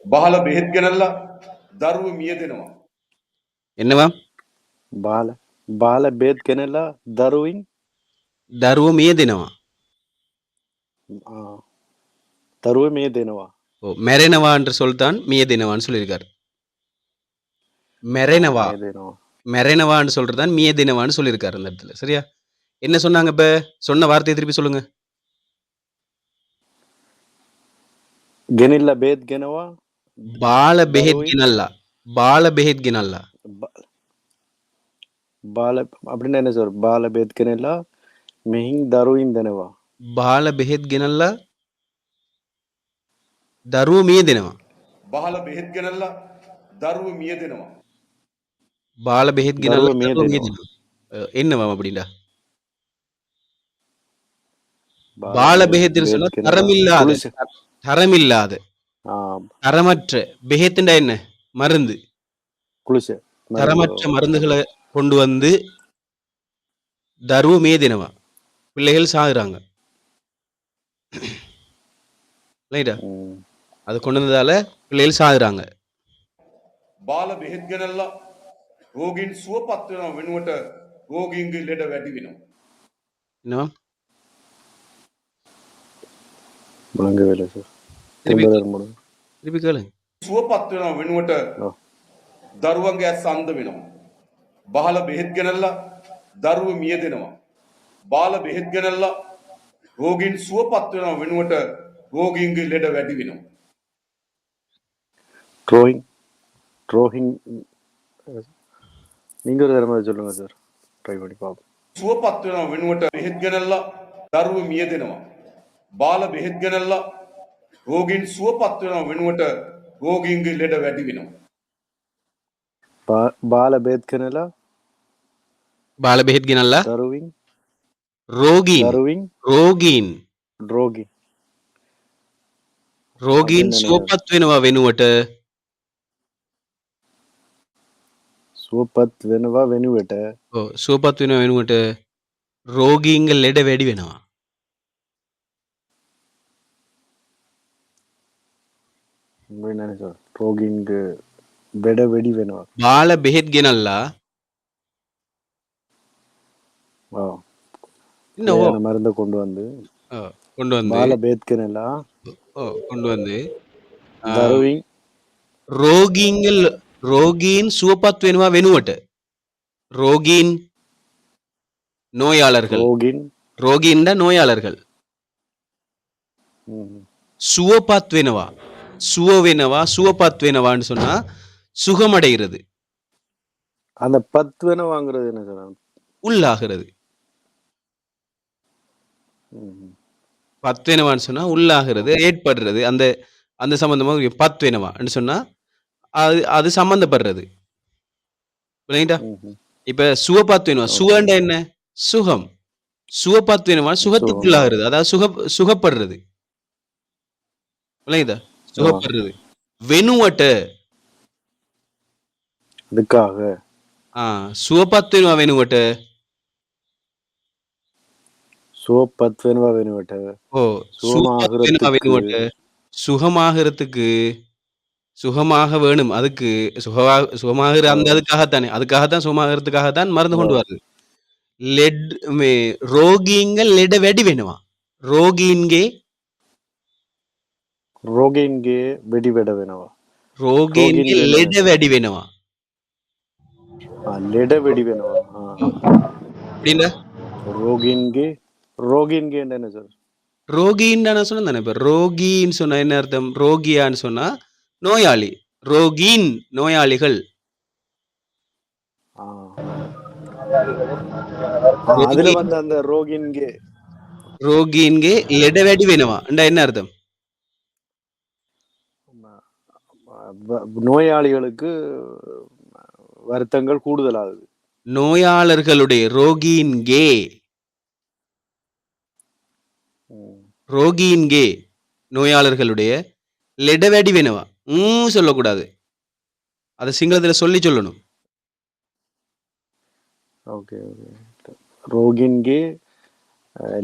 බහල බෙහෙත් ගෙනල්ලා දරුවෝ මිය දෙනවා. என்னவா බාල බේත් ගෙනලා දරුවින් දරුවෝ මිය දෙනවා. දරුව මිය දෙනවා. மெரெனவா என்ற சொல் தான் மிய தினவான்னு சொல்லியிருக்காரு. மெரெனவா මිය දෙනවා. மெரெனவான்னு சொல்றதுதான் மிய தினவான்னு சொல்லியிருக்காரு அந்த இடத்துல. சரியா? என்ன சொன்னாங்க இப்ப? சொன்ன வார்த்தையை திருப்பி சொல்லுங்க. ගෙනිල්ල බේත් ගෙනවා. பால பெஹெத் දරුවින් கினல்லா. பால பெஹெத் கினல்லா. බාල அப்படின்னா என்ன சார்? බාල බේත් ගෙනලා මෙහින් දරුවින් දෙනවා. பால பெஹெத் கினல்லா දරුවෝ මිය දෙනවා. බහල බෙහෙත් ගෙනල්ලා දරුවෝ මිය දෙනවා. பால பெஹெத் கினல்லா දරුව මිය දරුවෝ மிய දෙනවා. දෙනවා. என்னவா அப்படின்னா? බාල பால பெஹெத்னு சொன்னா බේත් ගෙනලා தரமில்லாத, කුලිස தரமில்லாத, தரமற்ற. பெஹெத்துண்டா என்ன? மருந்து. කුලිස தரமற்ற மருந்துகளை கொண்டு வந்து தருவ மேதினவா பிள்ளைகள் சாகுறாங்க. ரைட்டா? அது கொண்டு வந்ததால பிள்ளைகள் சாகுறாங்க. බාල බෙහෙත් ගෙනල්ලා රෝගීන් සුවපත් වෙනව වෙනුවට රෝගීන්ගේ ලෙඩ වැඩි වෙනවා. என்னவா? முழங்கவேலை சார். திருப்பி திரும்ப திருப்பி கேளுங்க. සුවපත් වෙනව වෙනුවට දරුවන්ගේ ඇස් අන්ධ වෙනවා. බහල බෙහෙත් ගෙනල්ලා දරුවෝ මිය දෙනවා. බාල බෙහෙත් ගෙනල්ලා රෝගීන් සුවපත් වෙනව වෙනුවට රෝගීන්ගේ ලෙඩ වැඩි වෙනවා. ட்ரோஹிங் நீங்க ஒரு தடவை சொல்லுங்க சார். ட்ரை பண்ணி பார்ப்போம். සුවපත් වෙනව වෙනුවට බෙහෙත් ගෙනල්ලා දරුවෝ මිය දෙනවා. බාල බෙහෙත් ගෙනල්ලා රෝගීන් සුවපත් වෙනව වෙනුවට රෝගීන්ගේ ලෙඩ වැඩි වෙනවා. බාල බේත් කෙනලා பால பெஹெத் கினல்லா දරුවින් ரோகீன் සුවපත් වෙනවා වෙනුවට සුවපත් වෙනවා වෙනුවට සුවපත් වෙනවා වෙනුවට රෝගීන්ගේ ලෙඩ වැඩි වෙනවා. රෝගීන්ගේ ලෙඩ වැඩි වෙනවා. பால பெஹெத் கினல்லா மருந்த கொண்டு வந்து பால பேத் කෙනලා கொண்டு வந்து දරුවින් ரோகீன் சுவපත් වෙනවා වෙනුවට ரோகீன் நோயாளர்கள் ரோகீன்ட நோயாளர்கள் சுவපත් වෙනවා சுவපත් වෙනවාன்னு சொன்னா சுகமடைகிறது. அந்த 10 වෙනවාங்கிறது என்ன சார்? உள்ளாகிறது. 10 වෙනවාன்னு சொன்னா உள்ளாகிறது, ஏற்படுறது. அந்த அந்த சம்பந்தமா 10 වෙනවාன்னு சொன்னா அது சம்பந்தப்படுறது. புரியுதா? இப்ப சுவපත් වෙනවා. சுவண்டா என்ன? சுகம். சுவපත් වෙනවා சுகத்துக்குள்ளாகிறது. அதாவது சுகப்படுறது. புரியுதா? சுகப்படுறது. වෙනුවට அதுக்காக சுவපත් වෙනවා වෙනුවට சுவපත් වෙනවා වෙනුවට சுவපත් වෙනවා වෙනුවට சுகமாகிறதுக்கு சுகமாக வேணும். அதுக்கு சுகமாகிற அந்த அதுக்காகத்தான் சுகமாகிறதுக்காகத்தான் மருந்து கொண்டு வருது. ரோகீன்கள் லெட வெடி වෙනවා. ரோகீன்ගේ வெடி வெட වෙනවා. ரோகீன்ගේ ලෙඩ වැඩි වෙනවා. ලෙඩ வெடி වෙනවා. அப்படின்னா ரோகின்கே என்ன சார்? ரோகின்னு நான் சொன்னேன் தானே. இப்ப ரோகின்னு சொன்னா என்ன அர்த்தம்? ரோகியான்னு சொன்னா நோயாளி. ரோகீன் நோயாளிகள். அதுல வந்து அந்த ரோகின்கே லெட වැඩි වෙනවා. என்ன அர்த்தம்? நோயாளிகளுக்கு வருத்தங்கள் கூடுதலாகுது. நோயாளர்களுடைய ரோகீன்கே நோயாளர்களுடைய லெட වැඩි වෙනවා. சொல்லக்கூடாது. அதை சிங்களத்துல சொல்லணும். ஓகே ரோகின்கே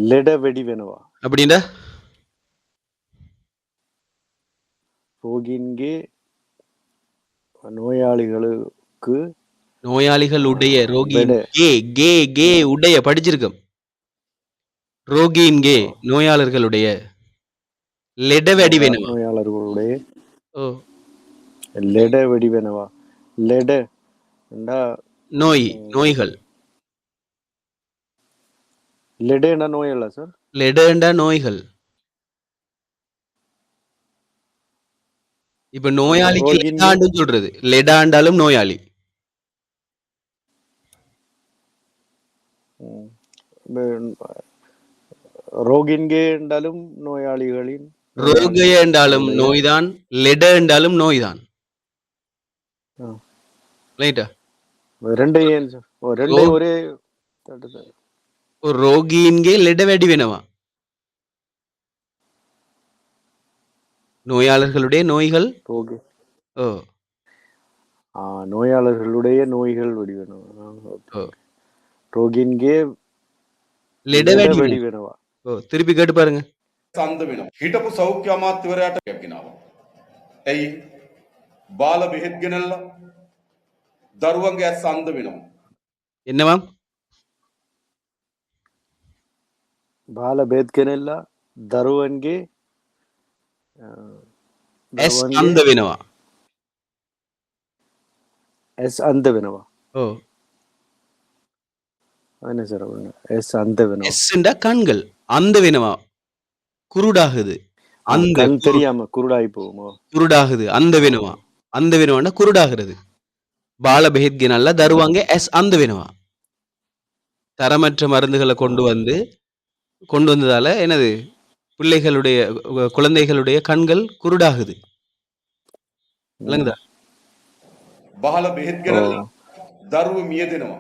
லெட வெடி වෙනවා. அப்படின்னா ரோகின்கே நோயாளிகளுக்கு நோயாளிகளுடைய ரோகியின் பெட கே கே கே உடைய படிச்சிருக்கோம். ரோகியின் கே ஓ நோயாளர்களுடைய லெட வடிவெனவா. நோயாளர்களுடைய ஓ லெட வெடிவெனவா லெட என்றா நோய் ம், நோய்கள். லெடேண்டா நோய் அல்ல சார். லெடண்டா நோய்கள். இப்ப நோயாளிக்கு ரோகின்கே லெடான்னு சொல்றது. லெடாண்டாலும் நோயாளி. ம், ரோகின்கே என்றாலும் நோயாளிகளின் ரோகய என்றாலும் நோயாளிகளுடைய நோய்தான். லெட என்றாலும் நோய்தான். ஆ, ரைட்டா? ரெண்டு ஏன் சார்? ஓ ரோ ரெண்டையும் ஒரே தட்டு. ரோகியின்கே லெட வடிவெனவா. நோயாளர்களுடைய நோய்கள். ரோகி ஓ ஆ நோயாளர்களுடைய நோய்கள் வெடிவெனவா. ஓகே ஓ ஓகே. ரோகின்கே ලෙඩ லெட වැඩි වෙනවා. வெடிவெனவா. තිරිපි கேட்டு பாருங்க. සන්ද වෙනවා. හිටපු සෞඛ්‍ය අමාත්‍යවරයාට ගෙනාවා. ඇයි? බාල බෙහෙත් ගෙනල්ලා දරුවන්ගේ ඇස් අන්ධ වෙනවා. என்னவாம்? ಬಾಲ ಬೇದ್ಕೆನೆಲ್ಲ ದರುವನ್ಗೆ ಆ, ඇස් දරුවන්ගේ අන්ධ වෙනවා. ඇස් අන්ධ වෙනවා. ஓ என்ன சார் ඇස් අන්ධ වෙනවා. எஸ்ண்டா கண்கள். அந்த වෙනවා. குருடாகுது. அந்த கண் தெரியாம குருடாகி போகுமோ. குருடாகுது. அந்த වෙනවා. அந்த වෙනවன்னா குருடாகிறது. பால பெஹித் ගෙනල්ලා දරුවන්ගේ ඇස් අන්ධ වෙනවා. தரமற்ற மருந்துகளை கொண்டு வந்ததால என்னது பிள்ளைகளுடைய குழந்தைகளுடைய கண்கள் குருடாகுது. விளங்குதா? බහල බෙහෙත් ගෙනල්ලා දරුව මිය දෙනවා.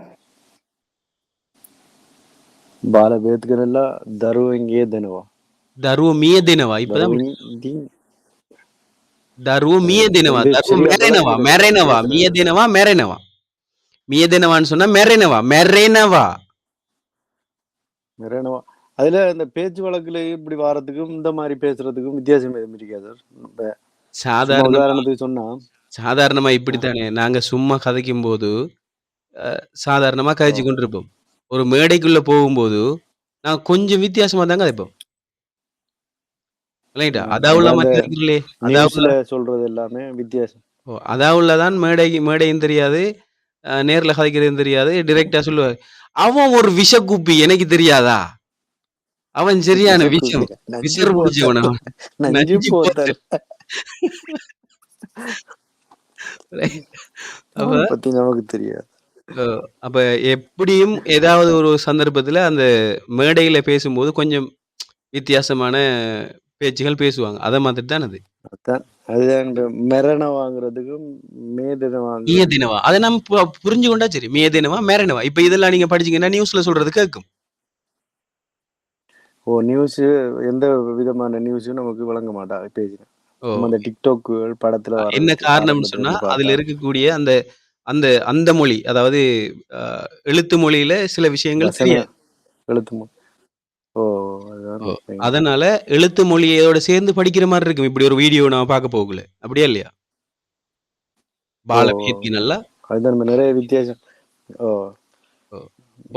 ಬಾಲ ಬೇದ್ಕೆನೆಲ್ಲ ದರುವಂಗೆ දෙනවා. දරුව මිය දෙනවා. இப்பதான் දරුවන්ගේ දරුව මිය දෙනවා. வந்து දරුව சரியா මැරෙනවා. விளங்கல මැරෙනවා. பேசுறது. මිය දෙනවා. මැරෙනවා. මිය දෙනවාன்னு சொன்னா මැරෙනවා. මැරෙනවා. நிறைய அதுல இந்த பேச்சு வழக்குல இப்படி வாரத்துக்கும் இந்த மாதிரி பேசுறதுக்கும் வித்தியாசம் எதுவும் இருக்காது சார். இப்ப சும்மா சாதாரணமா உதாரணத்துக்கு சொன்னா சாதாரணமா இப்படித்தானே நாங்க சும்மா கதைக்கும் போது சாதாரணமா ஓ, கதைச்சு கொண்டிருப்போம். ஒரு மேடைக்குள்ள போகும்போது நான் கொஞ்சம் வித்தியாசமா தான் கதைப்போம். ரைட்டா? அந்த அதாவுள்ள அந்த மாதிரி இருக்கிறீங்களே. நியூஸ்ல சொல்றது எல்லாமே வித்தியாசம். அதாவுள்ளதான் மேடையும் தெரியாது. நேர்ல கதைக்கிறதும் தெரியாது. டிரெக்டா சொல்லுவாரு. அவன் ஒரு விஷ குப்பி எனக்கு தெரியாதா? அவன் சரியான விஷம். விஷக்குதிரை நஞ்சு விசர் போத்தல் பிடிச்சவன் அவன். நஞ்சு நஞ்சு போத்தல் போத்தல். அப்ப அவனை பத்தி நமக்கு தெரியாது. அப்ப எப்படியும் ஏதாவது ஒரு சந்தர்ப்பத்துல அந்த மேடையில பேசும்போது கொஞ்சம் வித்தியாசமான பேச்சுகள் பேசுவாங்க. அத மாதிரி தான் அது. அதான் அதுதான் இந்த மெரண வாங்குறதுக்கும் மேதனை வாங்குறதுக்கும் மியதினவா. அத நம்ம புரிஞ்சு கொண்டா சரி. மியதினவா, மெரனவா. இப்ப இதெல்லாம் நீங்க படிச்சீங்கன்னா நியூஸ்ல சொல்றது கேட்கும். ஓ நியூஸ் எந்த விதமான நியூஸும் நமக்கு வழங்க மாட்டா பேஜ். ஓ நம்ம அந்த டிக்டாக் படத்துல என்ன வர்றது காரணம்னு ஆரம்பத்துல சொன்னா, இருந்து அதுல பார்த்தா இருக்கக்கூடிய அந்த அந்த அந்த மொழி, அதாவது அ எழுத்து மொழியில சில விஷயங்கள் வசன தெரியாது. எழுத்து ஓ அதுதான் ஓ thing. அதனால எழுத்து மொழியோட சேர்ந்து படிக்கிற மாரி இருக்கும். இப்படி ஒரு வீடியோ நான் பார்க்க போகல. அப்படியா இல்லையா? ஓ பாலபேத் நல்லா அதுதான் நம்ம நிறைய வித்தியாசம். ஓ ஓ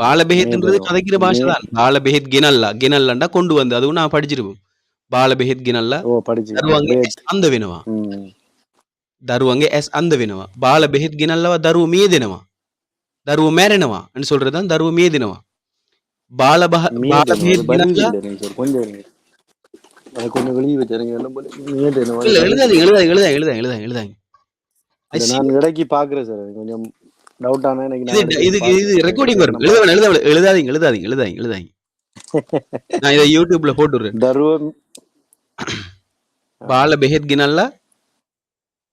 பாலபேத்ன்றது மேதனம் கதைக்கிற பாஷை தான். பாலபேத் கினல்லாண்டா கொண்டு வந்து அதுவும் நான் படிச்சிருப்போம். பாலபேத் கினல்லா ஓ படிச்சு දරුවන්ගේ ඇස් பேத். අන්ධ වෙනවා. ம் දරුවන්ගේ ඇස් අන්ධ වෙනවා. බාල බෙහෙත් ගෙනල්ලවා දරුවෝ මිය දෙනවා. දරුවෝ මැරෙනවා ன்னு சொல்றது தான் දරුවෝ මිය දෙනවා. බාල බාල மேதனம் அது බෙහෙත් வருது ගෙනල්ලා இல்லை நீங்க சார் கொஞ்சம் இருங்க. அது கொஞ்சம் வெளியே வச்சிருங்க எல்லாம் போல மேதனம் அது இல்ல வருது இல்லை. எழுதாங்க. I இதை see. நான் இடைக்கு பாக்குறேன் சார். கொஞ்சம் டவுட் ஆனா எனக்கு இது நான் எடுத்து இது இது பாக்குறேன். ரெக்கார்டிங் இடையில வரும். நம்ம எழுதாதீங்க. நான் இதை YouTubeல போட்டு விடுறேன். தருவம் බාල බෙහෙත් ගෙනල්ලා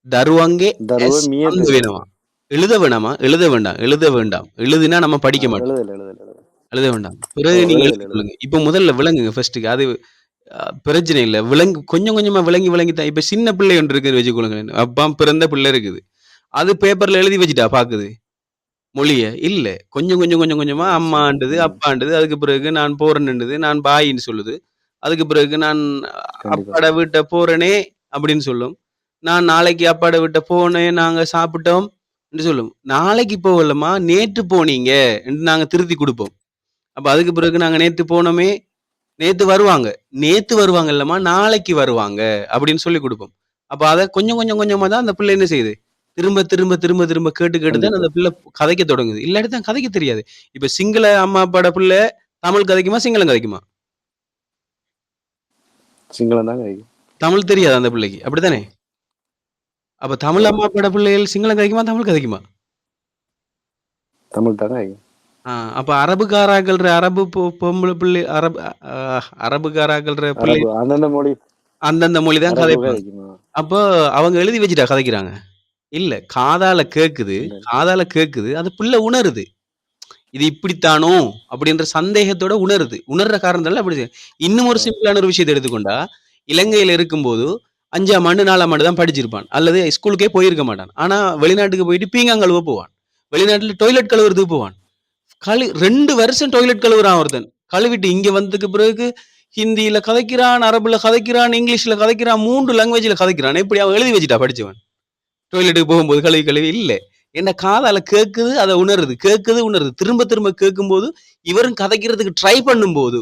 දරුවන්ගේ தருவ ඇස් අන්ධ மியதனம் වෙනවා. எழுத வேணாமா? எழுத வேண்டாம். எழுதினா நம்ம படிக்க மாட்டோம். எழுதல எழுத வேண்டாம். பிறகு ஓ நீங்க எழுதல எழுதிக் கொள்ளுங்க. இப்ப முதல்ல விளங்குங்க ஃபர்ஸ்ட்டுக்கு. அது பிரச்சனை இல்ல. கொஞ்சம் கொஞ்சமா விளங்கி தான். இப்ப சின்ன பிள்ளை ஒன்று இருக்குன்னு வச்சுக்கொள்ளுங்க. அப்பா பிறந்த பிள்ளை இருக்குது. அது பேப்பர்ல எழுதி வச்சுட்டா பாக்குது மொழிய? இல்ல. கொஞ்சமா ஓ சரி. அம்மாண்டுது, அப்பாண்டுது. அதுக்கு பிறகு நான் போறேன்னுது. நான் பாயின்னு சொல்லுது. அதுக்கு பிறகு நான் கண்டிப்பா அப்பாட வீட்ட போறேனே அப்படின்னு சொல்லும். நான் நாளைக்கு அப்பாட விட்ட போனேன், நாங்க சாப்பிட்டோம் என்று சொல்லும். நாளைக்கு போகலம்மா, நேற்று போனீங்க என்று நாங்க திருத்தி கொடுப்போம். அப்ப அதுக்கு பிறகு நாங்க நேத்து போனோமே, நேத்து வருவாங்க. நேத்து வருவாங்க இல்லம்மா, நாளைக்கு வருவாங்க அப்படின்னு சொல்லி கொடுப்போம். அப்ப அத கொஞ்சம் கொஞ்சம் கொஞ்சமா தான் அந்த பிள்ளை என்ன செய்யுது? திரும்ப திரும்ப திரும்ப திரும்ப கேட்டு கேட்டு தான் கண்டிப்பா அந்த பிள்ளை கதைக்க தொடங்குது. இல்லாட்டி தான் கதைக்க தெரியாது. இப்ப சிங்கள அம்மா அப்பாட பிள்ளை தமிழ் கதைக்குமா? சிங்களம் கதைக்குமா? சிங்களம் தான் கிடைக்கும். தமிழ் தெரியாது அந்த பிள்ளைக்கு. அப்படித்தானே? அப்ப தமிழ் அம்மா அப்பாட பிள்ளைகள் சிங்களம் கதைக்குமா? தமிழ் கதைக்குமா? தமிழ் தான் கிடைக்கும். அப்ப அரபுக்காராக்கள்ற அரபு பொம்பளை பிள்ளை அரபுக்காராக்கள்ற பிள்ளை அரபு அந்தந்த மொழி அந்தந்த மொழி தான் அரபு கதைப்பாங்க. கிடைக்குமா? அப்போ அவங்க எழுதி வச்சுட்டா கதைக்கிறாங்க. இல்ல. காதால கேக்குது. இல்ல. காதால கேக்குது. அது பிள்ளை உணருது. இது இப்படித்தானோ அப்படின்ற சந்தேகத்தோட உணருது. உணர்ற காரணத்தால அப்படி இன்னும் ஒரு சிம்பிளான ஒரு விஷயத்தை எடுத்துக்கொண்டா, இலங்கையில இருக்கும்போது 5ஆம் ஆண்டு 4ஆம் ஆண்டு தான் படிச்சிருப்பான். அல்லது ஸ்கூலுக்கே போயிருக்க மாட்டான். ஆனா வெளிநாட்டுக்கு போயிட்டு பீங்கான் கழுவ போவான். வெளிநாட்டுல டொய்லெட் கழுவுறதுக்கு போவான். 2 வருஷம் டொய்லெட் கழுவுறான் ஒருத்தன். கழுவிட்டு இங்க வந்ததுக்கு பிறகு ஹிந்தியில கதைக்கிறான், அரபுல கதைக்கிறான், இங்கிலீஷ்ல கதைக்கிறான், 3 லாங்குவேஜ்ல கதைக்கிறான். எப்படி அவன் எழுதி வச்சுட்டா படிச்சவன். டொய்லெட்டுக்கு போகும்போது கழுவி கழுவி இல்ல. என்ன காதால கேக்குது, அத உணருது. கேக்குது, உணருது. திரும்ப திரும்ப கேட்கும்போது, இவரும் கதைக்கிறதுக்கு ட்ரை பண்ணும்போது,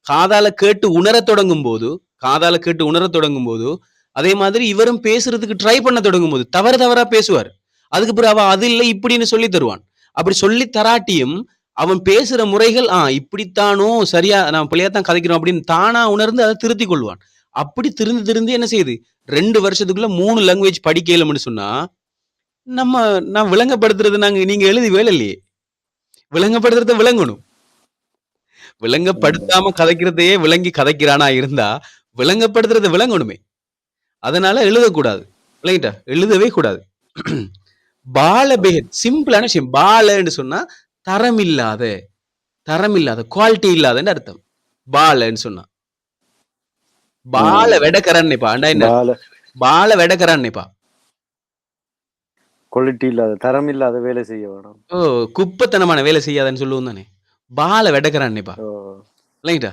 காதால கேட்டு உணரத் தொடங்கும்போது, காதால கேட்டு உணரத் தொடங்கும்போது, அதே மாதிரி இவரும் பேசுறதுக்கு ட்ரை பண்ண தொடங்கும்போது, தவறா பேசுவார். அதுக்கு பிறகு அவ அது இல்ல இப்படின்னு சொல்லி தருவான். அப்படி சொல்லி தராட்டியும் அவன் பேசுற முறைகள் இப்படித்தானோ சரியா நான் பிள்ளையாத்தான் கதைக்கிறோம் அப்படின்னு தானா உணர்ந்து அதை திருத்திக் கொள்வான். அப்படி திருந்து திருந்து என்ன செய்யுது 2 வருஷத்துக்குள்ள 3 லாங்குவேஜ் படிக்கலன்னு சொன்னா நான் விளங்கப்படுத்துறது நீங்க எழுதி வேலை இல்லையே. விளங்கப்படுத்துறத விளங்கணும். விளங்கப்படுத்தாம கதைக்கிறதையே விளங்கி கதைக்கிறானா இருந்தா விளங்கப்படுத்துறத விளங்கணுமே. அதனால எழுதக்கூடாது. விளங்கிட்டா? எழுதவே கூடாது. பால பேகத் சிம்பிளான விஷயம். பாலன்னு சொன்னா தரம் இல்லாத குவாலிட்டி இல்லாதன்னு அர்த்தம். பாலன்னு சொன்னா பால வெடக்கரன்னைப்பா என்ன பால வெடக்கரன்னைப்பா குவாலிட்டி இல்லாத தரம் இல்லாத வேலை செய்ய வேணும். குப்பத்தனமான வேலை செய்யாதன்னு சொல்லுவோம் தானே. பால வெடக்கரன்னைப்பா இல்லைங்கடா.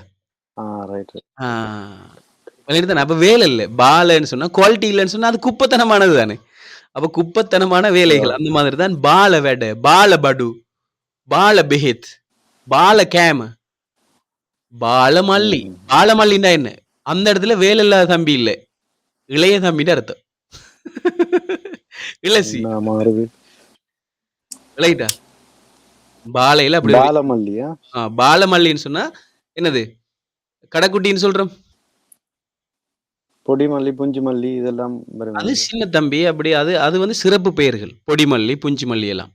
தானே அப்ப வேலை இல்லை. பாலன்னு சொன்னா குவாலிட்டி இல்லைன்னு சொன்னா அது குப்பத்தனமானது தானே. அப்ப குப்பத்தனமான வேலைகள் அந்த மாதிரி தான் பால வெட, பால படு, பால பெஹித், பால கேம், பாலமல்லி. பாலமல்லின்னா என்ன? அந்த இடத்துல வேலை இல்லாத தம்பி இல்ல, இளைய தம்பின்னு அர்த்தம். இளசி ரைட்டா. பாலையில அப்படி பாலமல்லியா? பாலமல்லின்னு சொன்னா என்னது? கடைக்குட்டின்னு சொல்றோம். பொடிமல்லி, புஞ்சுமல்லி இதெல்லாம் அது சின்ன தம்பி. அப்படி அது வந்து சிறப்பு பெயர்கள். பொடிமல்லி, புஞ்சுமல்லி எல்லாம்.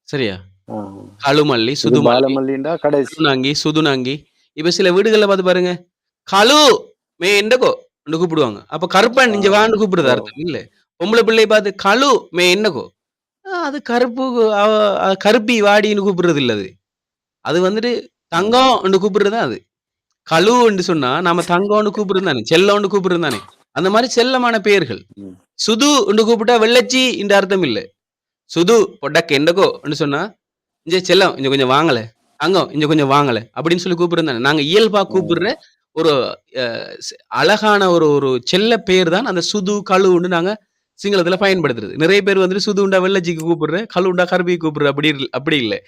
சரியா? கழுமல்லி, சுதுமல்லி, சுதுநாங்கி, சுதுநாங்கி. இப்ப சில வீடுகள்ல பார்த்து பாருங்க, கழு மே என்னக்கோ கூப்பிடுவாங்க. அப்ப கருப்பன் இங்க வான்னு கூப்பிடுறது அர்த்தம் இல்ல. பொம்பளை பிள்ளையை பார்த்து கழு மே என்னக்கோ, அது கருப்பு கருப்பி வாடின்னு கூப்பிடுறது இல்ல. அது வந்துட்டு தங்கம் கூப்பிடுறது அது. கழு என்று சொன்னா நாம தங்கம்னு கூப்பிடுறது தானே, செல்லம்னு கூப்பிடுறது தானே. அந்த மாதிரி செல்லமான பெயர்கள். சுது என்று கூப்பிட்டா வெள்ளச்சி இந்த அர்த்தம் இல்ல. சுது பொட்டக்கு என்னக்கோ சொன்னா இங்க செல்லம் இங்க கொஞ்சம் வாங்கல, தங்கம் இங்க கொஞ்சம் வாங்கல அப்படின்னு சொல்லி கூப்பிடுறது தானே. நாங்க இயல்பா கூப்பிடுற ஒரு அழகான ஒரு செல்ல பெயர் தான் அந்த சுது கழுவுன்னு நாங்க சிங்களத்துல பயன்படுத்துறது. நிறைய பேர் வந்துட்டு சுது உண்டா வெள்ளச்சிக்கு கூப்பிடுற, கழு உண்டா கருப்பிக்கு கூப்பிடுற அப்படி இல்லை.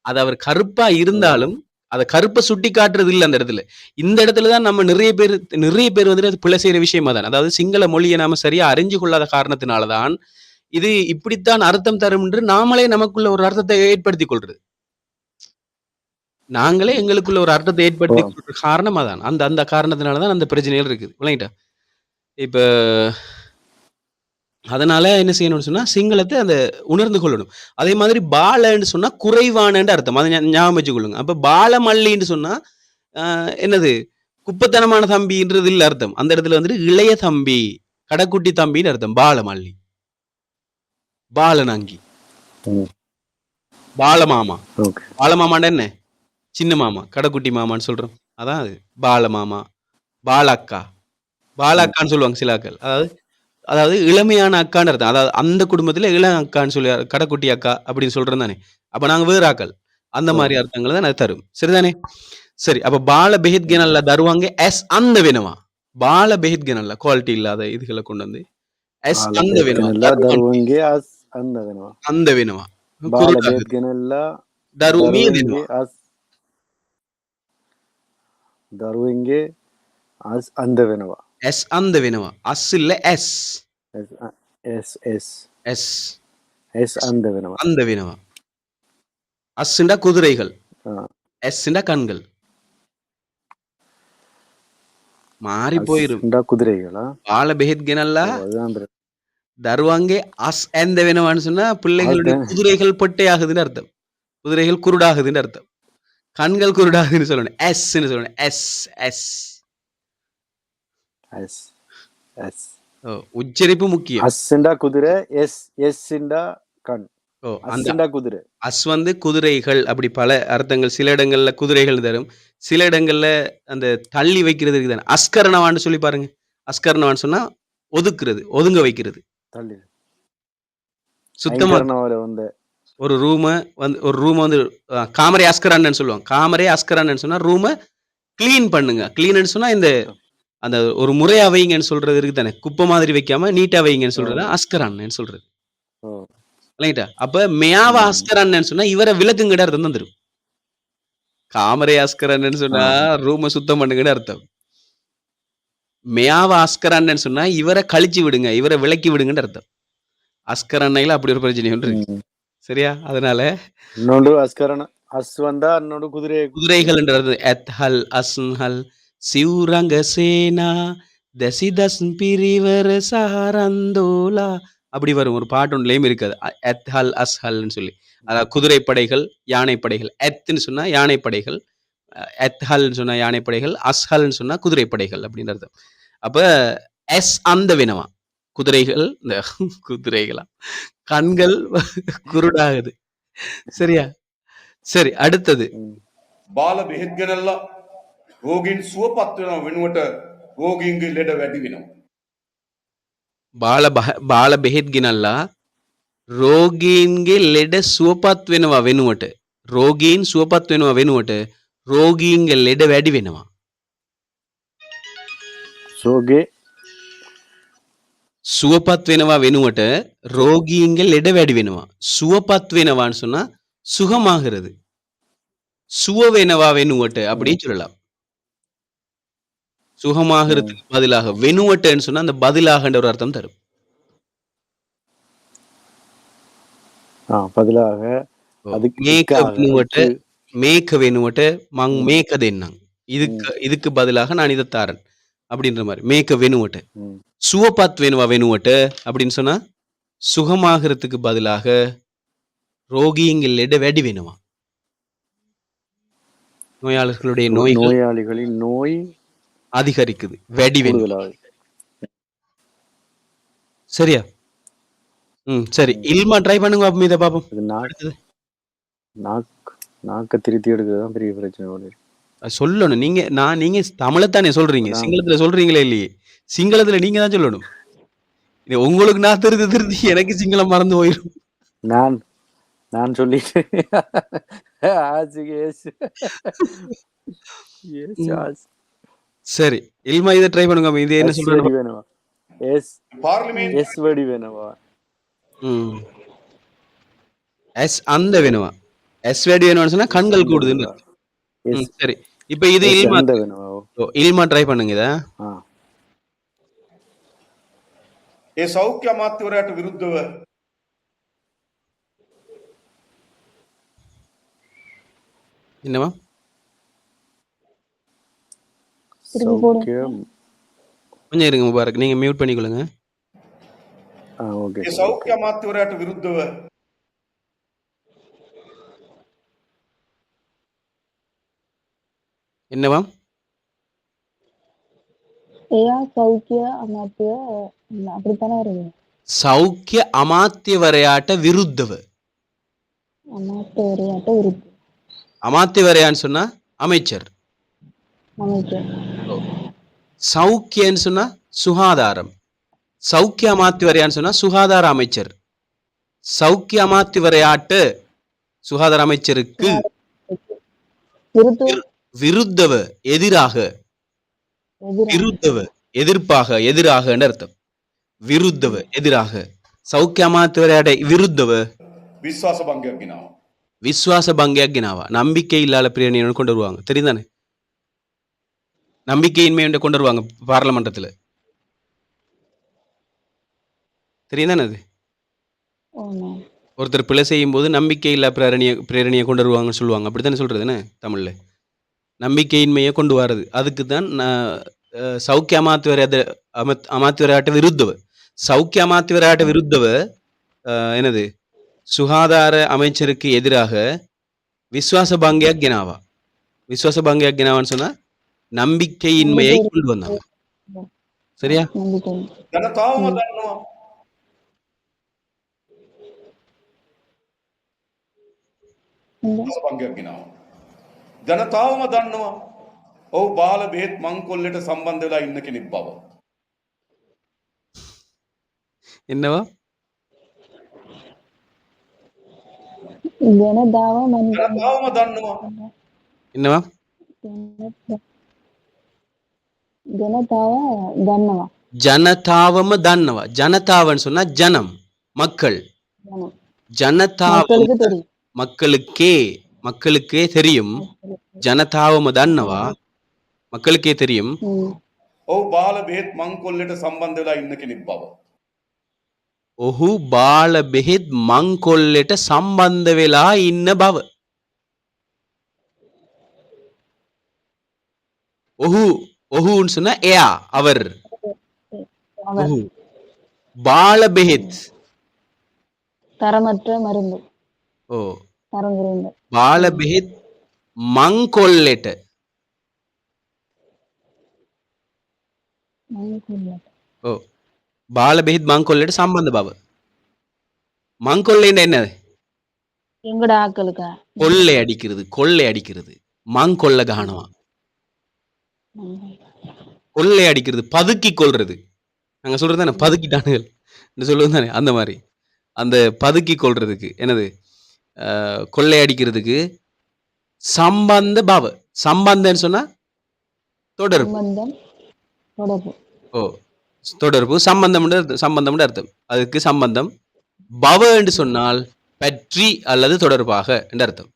அது அவர் கருப்பா இருந்தாலும் அதை கருப்பை சுட்டி காட்டுறது இல்லை அந்த இடத்துல. இந்த இடத்துலதான் நம்ம நிறைய பேர் வந்துட்டு பிழை செய்யற விஷயமா தான். அதாவது சிங்கள மொழியை நாம சரியா அறிஞ்சு கொள்ளாத காரணத்தினாலதான் இது இப்படித்தான் அர்த்தம் தரும் என்று நாமளே நமக்குள்ள ஒரு அர்த்தத்தை ஏற்படுத்தி கொள்றது. நாங்களே எங்களுக்குள்ள ஒரு அர்த்தத்தை ஏற்படுத்தி கொள்ற காரணம் அதான். அந்த காரணத்தினாலதான் அந்த பிரச்சனைகள் இருக்குது. விளங்கிட்டா? இப்ப அதனால என்ன செய்யணும்னு சொன்னா சிங்களத்தை அந்த உணர்ந்து கொள்ளணும். அதே மாதிரி பாலன்னு சொன்னா குறைவானன்னு அர்த்தம். அதை ஞாபகம் வச்சு கொள்ளுங்க. அப்ப பாலமல்லின்னு சொன்னா என்னது? குப்பத்தனமான தம்பின்றது இல்ல அர்த்தம். அந்த இடத்துல வந்துட்டு இளைய தம்பி, கடைக்குட்டி தம்பின்னு அர்த்தம். பாலமல்லி, பாலநாங்கி, பாலமாமா. பாலமாமாண்டா என்ன? சின்ன மாமா, கடைக்குட்டி மாமான்னு சொல்றோம். அதான் அது பாலமாமா, பாலக்கா. பாலக்கான்னு சொல்லுவாங்க சிலாக்கள். அதாவது இளமையான அக்கான்னு அர்த்தம். அதாவது அந்த குடும்பத்துல இளம் அக்கான்னு சொல்லி கடைக்குட்டி அக்கா அப்படின்னு சொல்றோம் தானே. அப்ப நாங்க வேறு ஆக்கள். அந்த மாதிரி அர்த்தங்களை தான் அது தரும். சரிதானே? சரி. அப்ப பால பெஹித்கெனல்ல தருவாங்க எஸ் அந்த வேணுமா? பால பெஹித்கெனல்ல குவாலிட்டி இல்லாத இதுகளை கொண்டு வந்து எஸ் ಬಾಲ அந்த வினவா ಬೇದ್ಕನೆಲ್ಲ ದರುವಂಗೆ ಅಸ್ ಅಂದವೆನವ. அந்த வினவா ಬಾಲ குருடாகுது ಬೇದ್ಕನೆಲ್ಲ தரு ದರುವಂಗೆ மீதினவா ಅಸ್ ದರುವಂಗೆ ಅಸ್ ಅಂದವೆನವ. எஸ் அந்த வினவா அஸ் இல்ல எஸ் ಎಸ್ ಎಸ್ ಎಸ್ எஸ் ಎಸ್ ಅಂದವೆನವ. அந்த வினவா அஸ்ண்டா குதிரைகள் ಹಾ எஸ்ண்டா கண்கள் மாறி போயிரும் ಅಸ್ಂಡ ಕುದುರೆಗಳ. பால பெஹெத்கெனல்லா ಓ ಅದಂದ್ರೆ தருவாங்கே அஸ் எந்த வினவான்னு சொன்னா ಅಸ್ பிள்ளைகளுடைய குதிரைகள் பொட்டையாகுதுன்னு அர்த்தம் குதிரைகள் குருடாகுதுன்னு அர்த்தம் கண்கள் குருடாகுதுன்னு சொல்லணும் எஸ்ன்னு சொல்லணும் எஸ் எஸ் ಎಸ್ ಎಸ್ ஓ, உச்சரிப்பு முக்கியம் ಅಸ್ಂಡ ಕುದುರೆ ಎಸ್ ಎಸ್ಂಡ ಕಣ್. ஓ அந்த ಅಸ್ಂಡ ಕುದುರೆ. அஸ் வந்து குதிரைகள் அப்படி பல அர்த்தங்கள் சில இடங்கள்ல குதிரைகள் தரும் சில இடங்கள்ல அந்த தள்ளி வைக்கிறதுக்கு தானே அஸ்கரணவான்னு சொல்லி பாருங்க அஸ்கரணவான்னு சொன்னா ஒதுக்குறது ஒதுங்க வைக்கிறது ತಳ್ಳಿ சுத்தமா ಭಯಂಕರನವರ ಒಂದೇ. ஒரு ரூமை வந்து காமரே அஸ்கரான்னு சொல்லுவாங்க காமரே அஸ்கரான்னு சொன்னா ரூமை கிளீன் பண்ணுங்க கிளீன்னு சொன்னா இந்த அந்த ஒரு முறையா வைங்கன்னு சொல்றது இருக்கு தானே குப்பை மாதிரி வைக்காம நீட்டா வைங்கன்னு சொல்றது அஸ்கரான்னு சொல்றது ஓ. இல்லைங்களா அப்ப மேயாவா அஸ்கரான்னு சொன்னா இவரை விளக்குங்கட அர்த்தம் தந்துரும் காமரே அஸ்கரான்னு சொன்னா ரூமை சுத்தம் பண்ணுங்கன்னு அர்த்தம் மேயாவா அஸ்கரான்னு சொன்னா இவரை கழிச்சு விடுங்க இவரை விளக்கி விடுங்கன்னு அர்த்தம் அஸ்கரண்ணையில அப்படி ஒரு பிரச்சனை ஒன்று இருக்கு சரியா அதனால இன்னொன்று அஸ்கரன அஸ் வந்தா இன்னொன்று குதிரை குதிரைகள்ன்றது எத்ஹல் அஸ்ஹல் சிவரங்க சேனா தசிதஸ் பிரிவர் சஹரந்தோலா அப்படி வரும் ஒரு பாட்டு ஒன்றுலயும் இருக்காது எத்ஹல் அஸ்ஹல்னு சொல்லி அதாவது குதிரைப்படைகள் யானைப்படைகள் எத்ன்னு சொன்னா யானைப்படைகள் எத்ஹல்னு சொன்னா யானைப்படைகள் அஸ்ஹல்னு சொன்னா குதிரைப்படைகள் அப்படின்றது அப்ப எஸ் அந்த வினவா குதிரைகள் இந்த குதிரைகளா கண்கள் குருடாகுது சரியா சரி அடுத்தது බාල බෙහෙත් ගෙනල්ලා රෝගීන් සුවපත් වෙනවා වෙනුවට රෝගීන්ගේ ලෙඩ වැඩි වෙනවා. ಬಾಳ ಬೆහෙದ್ಗಿನಲ್ಲ ರೋಗೀನ್ಗೆ ಲೆಡ ಸುವಪತ್ ವೆನವ ವೆನುವಟ ರೋಗೀನ್ ಸುವಪತ್ ವೆನವ ವೆನುವಟ ರೋಗೀನ್ಗೆ ಲೆಡ වැඩි වෙනවා சோகே සුවපත් වෙනවා වෙනුවට ரோகீங்க லெட වැඩි වෙනවා சுவපත් වෙනවාன்னு சொன்னா சுகமாகிறது சுவ වෙනවා වෙනුවට அப்படியே சொல்லலாம் சுகமாகிறதுக்கு பதிலாக வெனுவட்டன்னு சொன்னா அந்த பதிலாகன்ற ஒரு அர்த்தம் தரும் பதிலாக மேக்க வெனுவட்ட மங் மேக்க தென்னாங் இதுக்கு பதிலாக நான் இதை தாரன் அப்படின்ற மாதிரி மேக்க வெனுவட்ட சுவபத் வேணுவா வெனுவட்ட அப்படின்னு சொன்னா சுகமாகிறதுக்கு பதிலாக ரோகியங்கள் வெடி வேணுமா நோயாளர்களுடைய நோயாளிகளின் நோய் அதிகரிக்குது வெடி வேணும் சரியா சரி இல்மா ட்ரை பண்ணுங்க பாப்போம் இதை பாப்போம் நாக்க திருத்தி எடுக்கிறதுதான் பெரிய பிரச்சனை சொல்லணும் நீங்க தமிழத்தானே சொல்றீங்க சிங்களத்துல சொல்றீங்களே இல்லையே சிங்களத்துல நீங்க தான் சொல்லணும் உங்களுக்கு நான் திருத்தி எனக்கு சிங்களம் மறந்து போயிடும் நான் சொல்லிட்டு சரி இல்மா இதை ட்ரை பண்ணுங்க இது என்ன சொல்றேன் எஸ் வடி வேணுவா எஸ் அந்த வேணுவா எஸ் வடி வேணும்னு சொன்னா கண்கள் கூடுதுன்னு சரி இப்ப இது இல்மா ட்ரை பண்ணுங்க இத ඒ සෞඛ්‍ය අමාත්‍යවරයාට විරුද්ධව என்னவா கொஞ்சம் இருங்க முபாரக் நீங்க மியூட் பண்ணிக்கொள்ளுங்க ඒ සෞඛ්‍ය අමාත්‍යවරයාට විරුද්ධව என்னவா சௌக்கிய அமாத்திய அப்படித்தானே வருது சௌக்கிய அமாத்தியவரையாட்ட விருத்தவ அமாத்தியவரையான்னு சொன்னா அமைச்சர் சௌக்கியன்னு சொன்னா சுகாதாரம் சௌக்கிய அமாத்தியவரையான்னு சொன்னா சுகாதார அமைச்சர் சௌக்கிய அமாத்தியவரையாட்டு சுகாதார அமைச்சருக்கு விருத்தவ எதிராக விருத்தவ எதிர்ப்பாக எதிராக அர்த்தம் විරුද්ධව එදිරාக සෞඛ්‍ය අමාත්‍යවරයාට විරුද්ධව විශ්වාස භංගයක් ගෙනාවා. විශ්වාස භංගයක් ගෙනාවා. நம்பிக்கை இல்லாத பிரேரணையை கொண்டு வருவாங்க. தெரியுதானே? நம்பிக்கையின்மை என்று கொண்டு வருவாங்க பார்லமெண்டத்துல. தெரியுதானே அது? ஆமா. ஒருத்தர் பிழை செய்யும் போது நம்பிக்கை இல்லா பிரேரணையை கொண்டு வருவாங்கன்னு சொல்லுவாங்க. அப்படித்தானே சொல்றது என்ன தமிழ்ல? நம்பிக்கையின்மையை கொண்டு வர்றது. அதுக்கு தான் சௌக்கிய அமாත්‍යවරයාට විරුද්ධව சௌக்கிய அமாත්‍යවරයාට විරුද්ධව என்னது சுகாதார அமைச்சருக்கு எதிராக விசுவாச பங்கයක් ගෙනාවා. விசுவாச பங்கයක් ගෙනාවன்னு சொன்னா நம்பிக்கையின்மையை கொண்டு வந்தாங்க. சரியா? நம்பிக்கை. ජනතාවම දන්නවා. විශ්වාස භංගයක් ගෙනාවා. ජනතාවම දන්නවා. ඔහු බාල බෙහෙත් මංකොල්ලට සම්බන්ධ වෙලා ඉන්න කෙනෙක් බව. என்னவா? ஜனதாவ ජනතාවම දන්නවා. என்னவா? ஜனதாவ தன்னவா. ஜனதாவம தன்னவா. ஜனதாவன்னு சொன்னா ஜனம், மக்கள். ஜனம். ஜனதாவ மக்களுக்கு தெரியும். மக்களுக்கே தெரியும். ஜனதாவம தன்னவா. மக்களுக்கே தெரியும். ඔහු බාල බෙහෙත් මංකොල්ලට සම්බන්ධ වෙලා ඉන්න කෙනෙක් බව. ඔහු බාල බෙහෙත් මංකොල්ලට සම්බන්ධ වෙලා ඉන්න බව. ඔහුன்னு சொன்னா එයා, அவர். அவர். ඔහු බාල බෙහෙත් தரமற்ற மருந்து. ஓ தரம் குறைந்த. බාල බෙහෙත් මංකොල්ලට ஓ බාල බෙහෙත් මංකොල්ලට සම්බන්ධ බව. மங்கொள்ளைன்னா என்னது? எங்கட ஆக்களுக்கா? கொள்ளை அடிக்கிறது. மங்கொள்ள காணவா. கொள்ளை அடிக்கிறது, பதுக்கி கொள்றது. நாங்க சொல்றது தானே பதுக்கிட்டானுகள் சொல்லுவது தானே, அந்த மாதிரி அந்த பதுக்கி கொள்றதுக்கு என்னது கொள்ளை அடிக்கிறதுக்கு சம்பந்த பாவ. சம்பந்தன்னு சொன்னா தொடர்பு. ஓ தொடர்பு. சம்பந்தம் அர்த்தம். அதுக்கு சம்பந்தம். பவ என்று சொன்னால் பற்றி அல்லது தொடர்பாக என்று அர்த்தம்.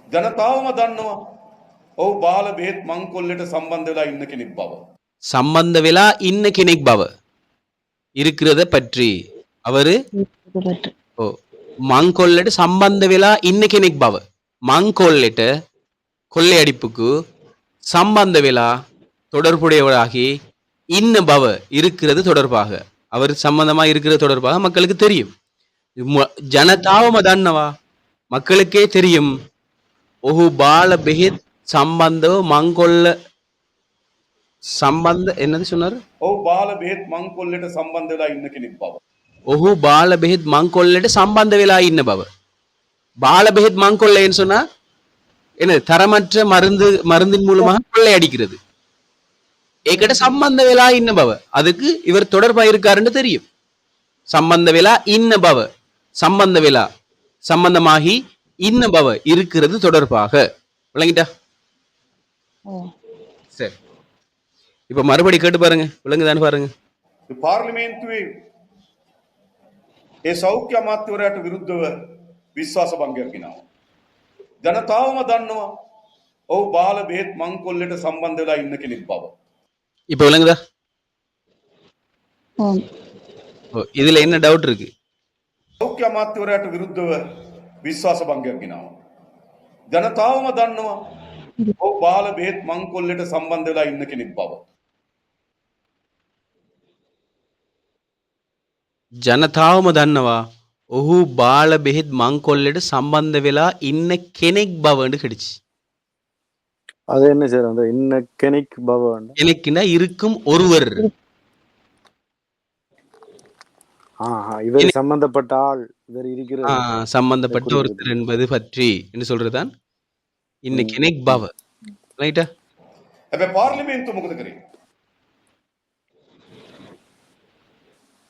ජනතාවම දන්නවා. ඔහු බාල බෙහෙත් මංකොල්ලට සම්බන්ධ වෙලා ඉන්න කෙනෙක් බව. சம்பந்த விழா இன்ன கெனிக் பவ இருக்கிறத பற்றி அவரு ஓ மங்கொள்ளட்டு சம்பந்த விழா இன்ன கெனிக் பவ. மங்கொள்ளட்டு கொள்ளையடிப்புக்கு சம்பந்த விழா தொடர்புடையவராகி இன்ன பவ இருக்கிறது தொடர்பாக, அவர் சம்பந்தமா இருக்கிறது தொடர்பாக மக்களுக்கு தெரியும். ஜனதாவம தன்னவா. மக்களுக்கே தெரியும். ஒஹு பால பெஹித் சம்பந்தோ மங்கொள்ள சம்பந்த என்னது சொன்னாரு? ඔහු බාල බෙහෙත් මංකොල්ලට සම්බන්ධ වෙලා ඉන්න කෙනෙක් බව. ஒஹு பால பெஹித் மங்கொள்ளட்டு சம்பந்த விழா இன்ன பவ. பால பெஹித் மங்கொள்ளைன்னு சொன்னா என்ன? தரமற்ற மருந்தின் மூலமாக கொள்ளை அடிக்கிறது. ஏக்கிட்ட சம்பந்த விழா இன்ன பவ. அதுக்கு இவர் தொடர்பா இருக்காருன்னு தெரியும். சம்பந்த விழா இன்ன பவ. சம்பந்த விழா சம்பந்தமாகி இன்ன பவ இருக்கிறது தொடர்பாக. விளங்கிட்டா? சரி, இப்ப மறுபடி கேட்டு பாருங்க, விளங்குதான்னு பாருங்க. පාර්ලිමේන්තුවේ ඒ සෞඛ්‍ය අමාත්‍යවරයාට විරුද්ධව විශ්වාස භංගයක් ගෙනාවා. ජනතාවම දන්නවා. ඔහු බාල බෙහෙත් මංකොල්ලට සම්බන්ධ වෙලා ඉන්න කෙනෙක් බව. இப்ப விளங்குதா? இதுல என்ன டவுட் இருக்கு? සෞඛ්‍ය අමාත්‍යවරයාට විරුද්ධව විශ්වාස භංගයක් ගෙනාවා. ජනතාවම දන්නවා. ඔහු බාල බෙහෙත් මංකොල්ලට සම්බන්ධ වෙලා ඉන්න කෙනෙක් බව. ජනතාවම දන්නවා ඔහු බාල බෙහෙත් මංකොල්ලට සම්බන්ධ වෙලා ඉන්න කෙනෙක් බවன்னு கிடைச்சு. அது என்ன சார் அந்த இன்ன கெனிக் பவன்? கெனிக்னா இருக்கும் ஒருவர். இவர் சம்பந்தப்பட்ட ஆள், இவர் இருக்கிறது சம்பந்தப்பட்ட ஒருத்தர் என்பது பற்றி என்று சொல்றதுதான் இன்ன கெனிக் பவ. ரைட்டா? හැබැයි පාර්ලිමේන්තුව මොකද කරේ?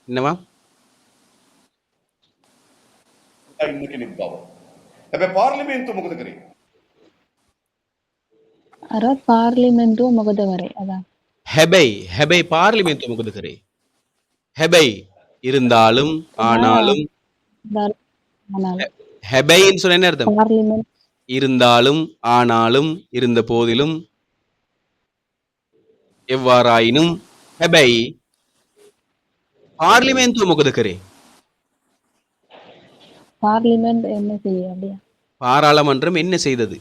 என்னவா? ඉන්න කෙනෙක් බව. හැබැයි පාර්ලිමේන්තුව මොකද කරේ? අර පාර්ලිමේන්තුව මොකද කරේ? அதான் හැබැයි පාර්ලිමේන්තුව මොකද කරේ? හැබැයි இருந்தாலும் ஆனாலும் ஆனாலும் හැබැයිன்னு சொன்ன என்ன அர்த்தம்? பார்லிமெண்ட் இருந்தாலும் ஆனாலும் இருந்த போதிலும் எவ்வாறாயினும் හැබැයි පාර්ලිමේන්තුව මොකද කරේ? பார்லிமெண்ட் என்ன செய்யும் அப்படியா? பாராளுமன்றம் என்ன செய்தது?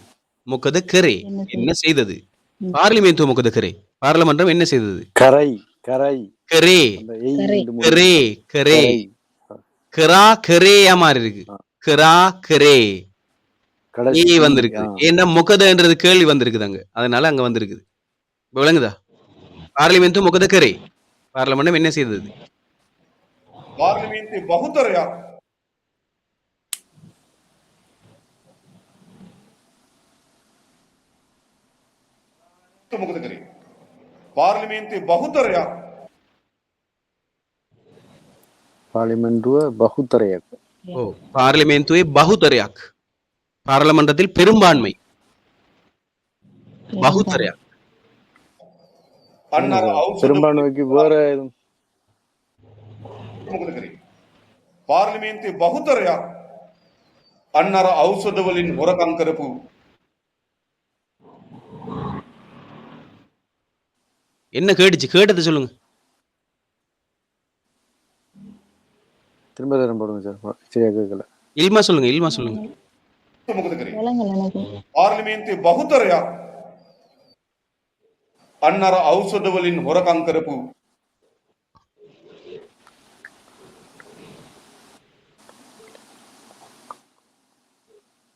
මොකද කරේ? என்ன என்ன செய்யும்? செய்தது? ம். பார்லிமேන්තුව මොකද කරේ? பாராளுமன்றம் என்ன செய்தது? கரை கரை කරේ அந்த எய் கரை. என்று முடியும். කරේ කරේ கரை කරா කරேயா மாதிரி இருக்கு. කරா කරே கடைசி ஏ வந்திருக்கு. ஏன்னா මොකදன்றது கேள்வி வந்திருக்குது அங்க. அதனால அங்க வந்திருக்குது. இப்ப விளங்குதா? பார்லிமெන්tu මොකද කරේ? பார்லிமென்ட் என்ன செய்தது? පාර්ලිමේන්තුවේ බහුතරයක් මොකද කරේ? පාර්ලිමේන්තුවේ බහුතරයක් பார்லிமென்ட்டுவ பகுத்தரையக் ஓ பார்லிமென்tuවේ බහුතරයක්. பாராளுமன்றத்தில் பெரும்பான்மை. බහුතරයක්. අන්න අර ඖෂධ பெரும்பான்மைக்கு வேற எதுவும் මොකද කරේ? පාර්ලිමේන්තුවේ බහුතරයක් අන්න අර ඖෂධ වලින් හොරකම් කරපු என்ன கேட்டுச்சு? கேட்டது சொல்லுங்க. திரும்ப தரம் போடுங்க சார், சரியா கேட்கல. இல்மா சொல்லுங்க. இல்மா சொல்லுங்க. මොකද කරේ? விலங்கல் எனக்கு පාර්ලිමේන්තුවේ බහුතරයක් අන්න අර ඖෂධ වලින් හොරකම් කරපු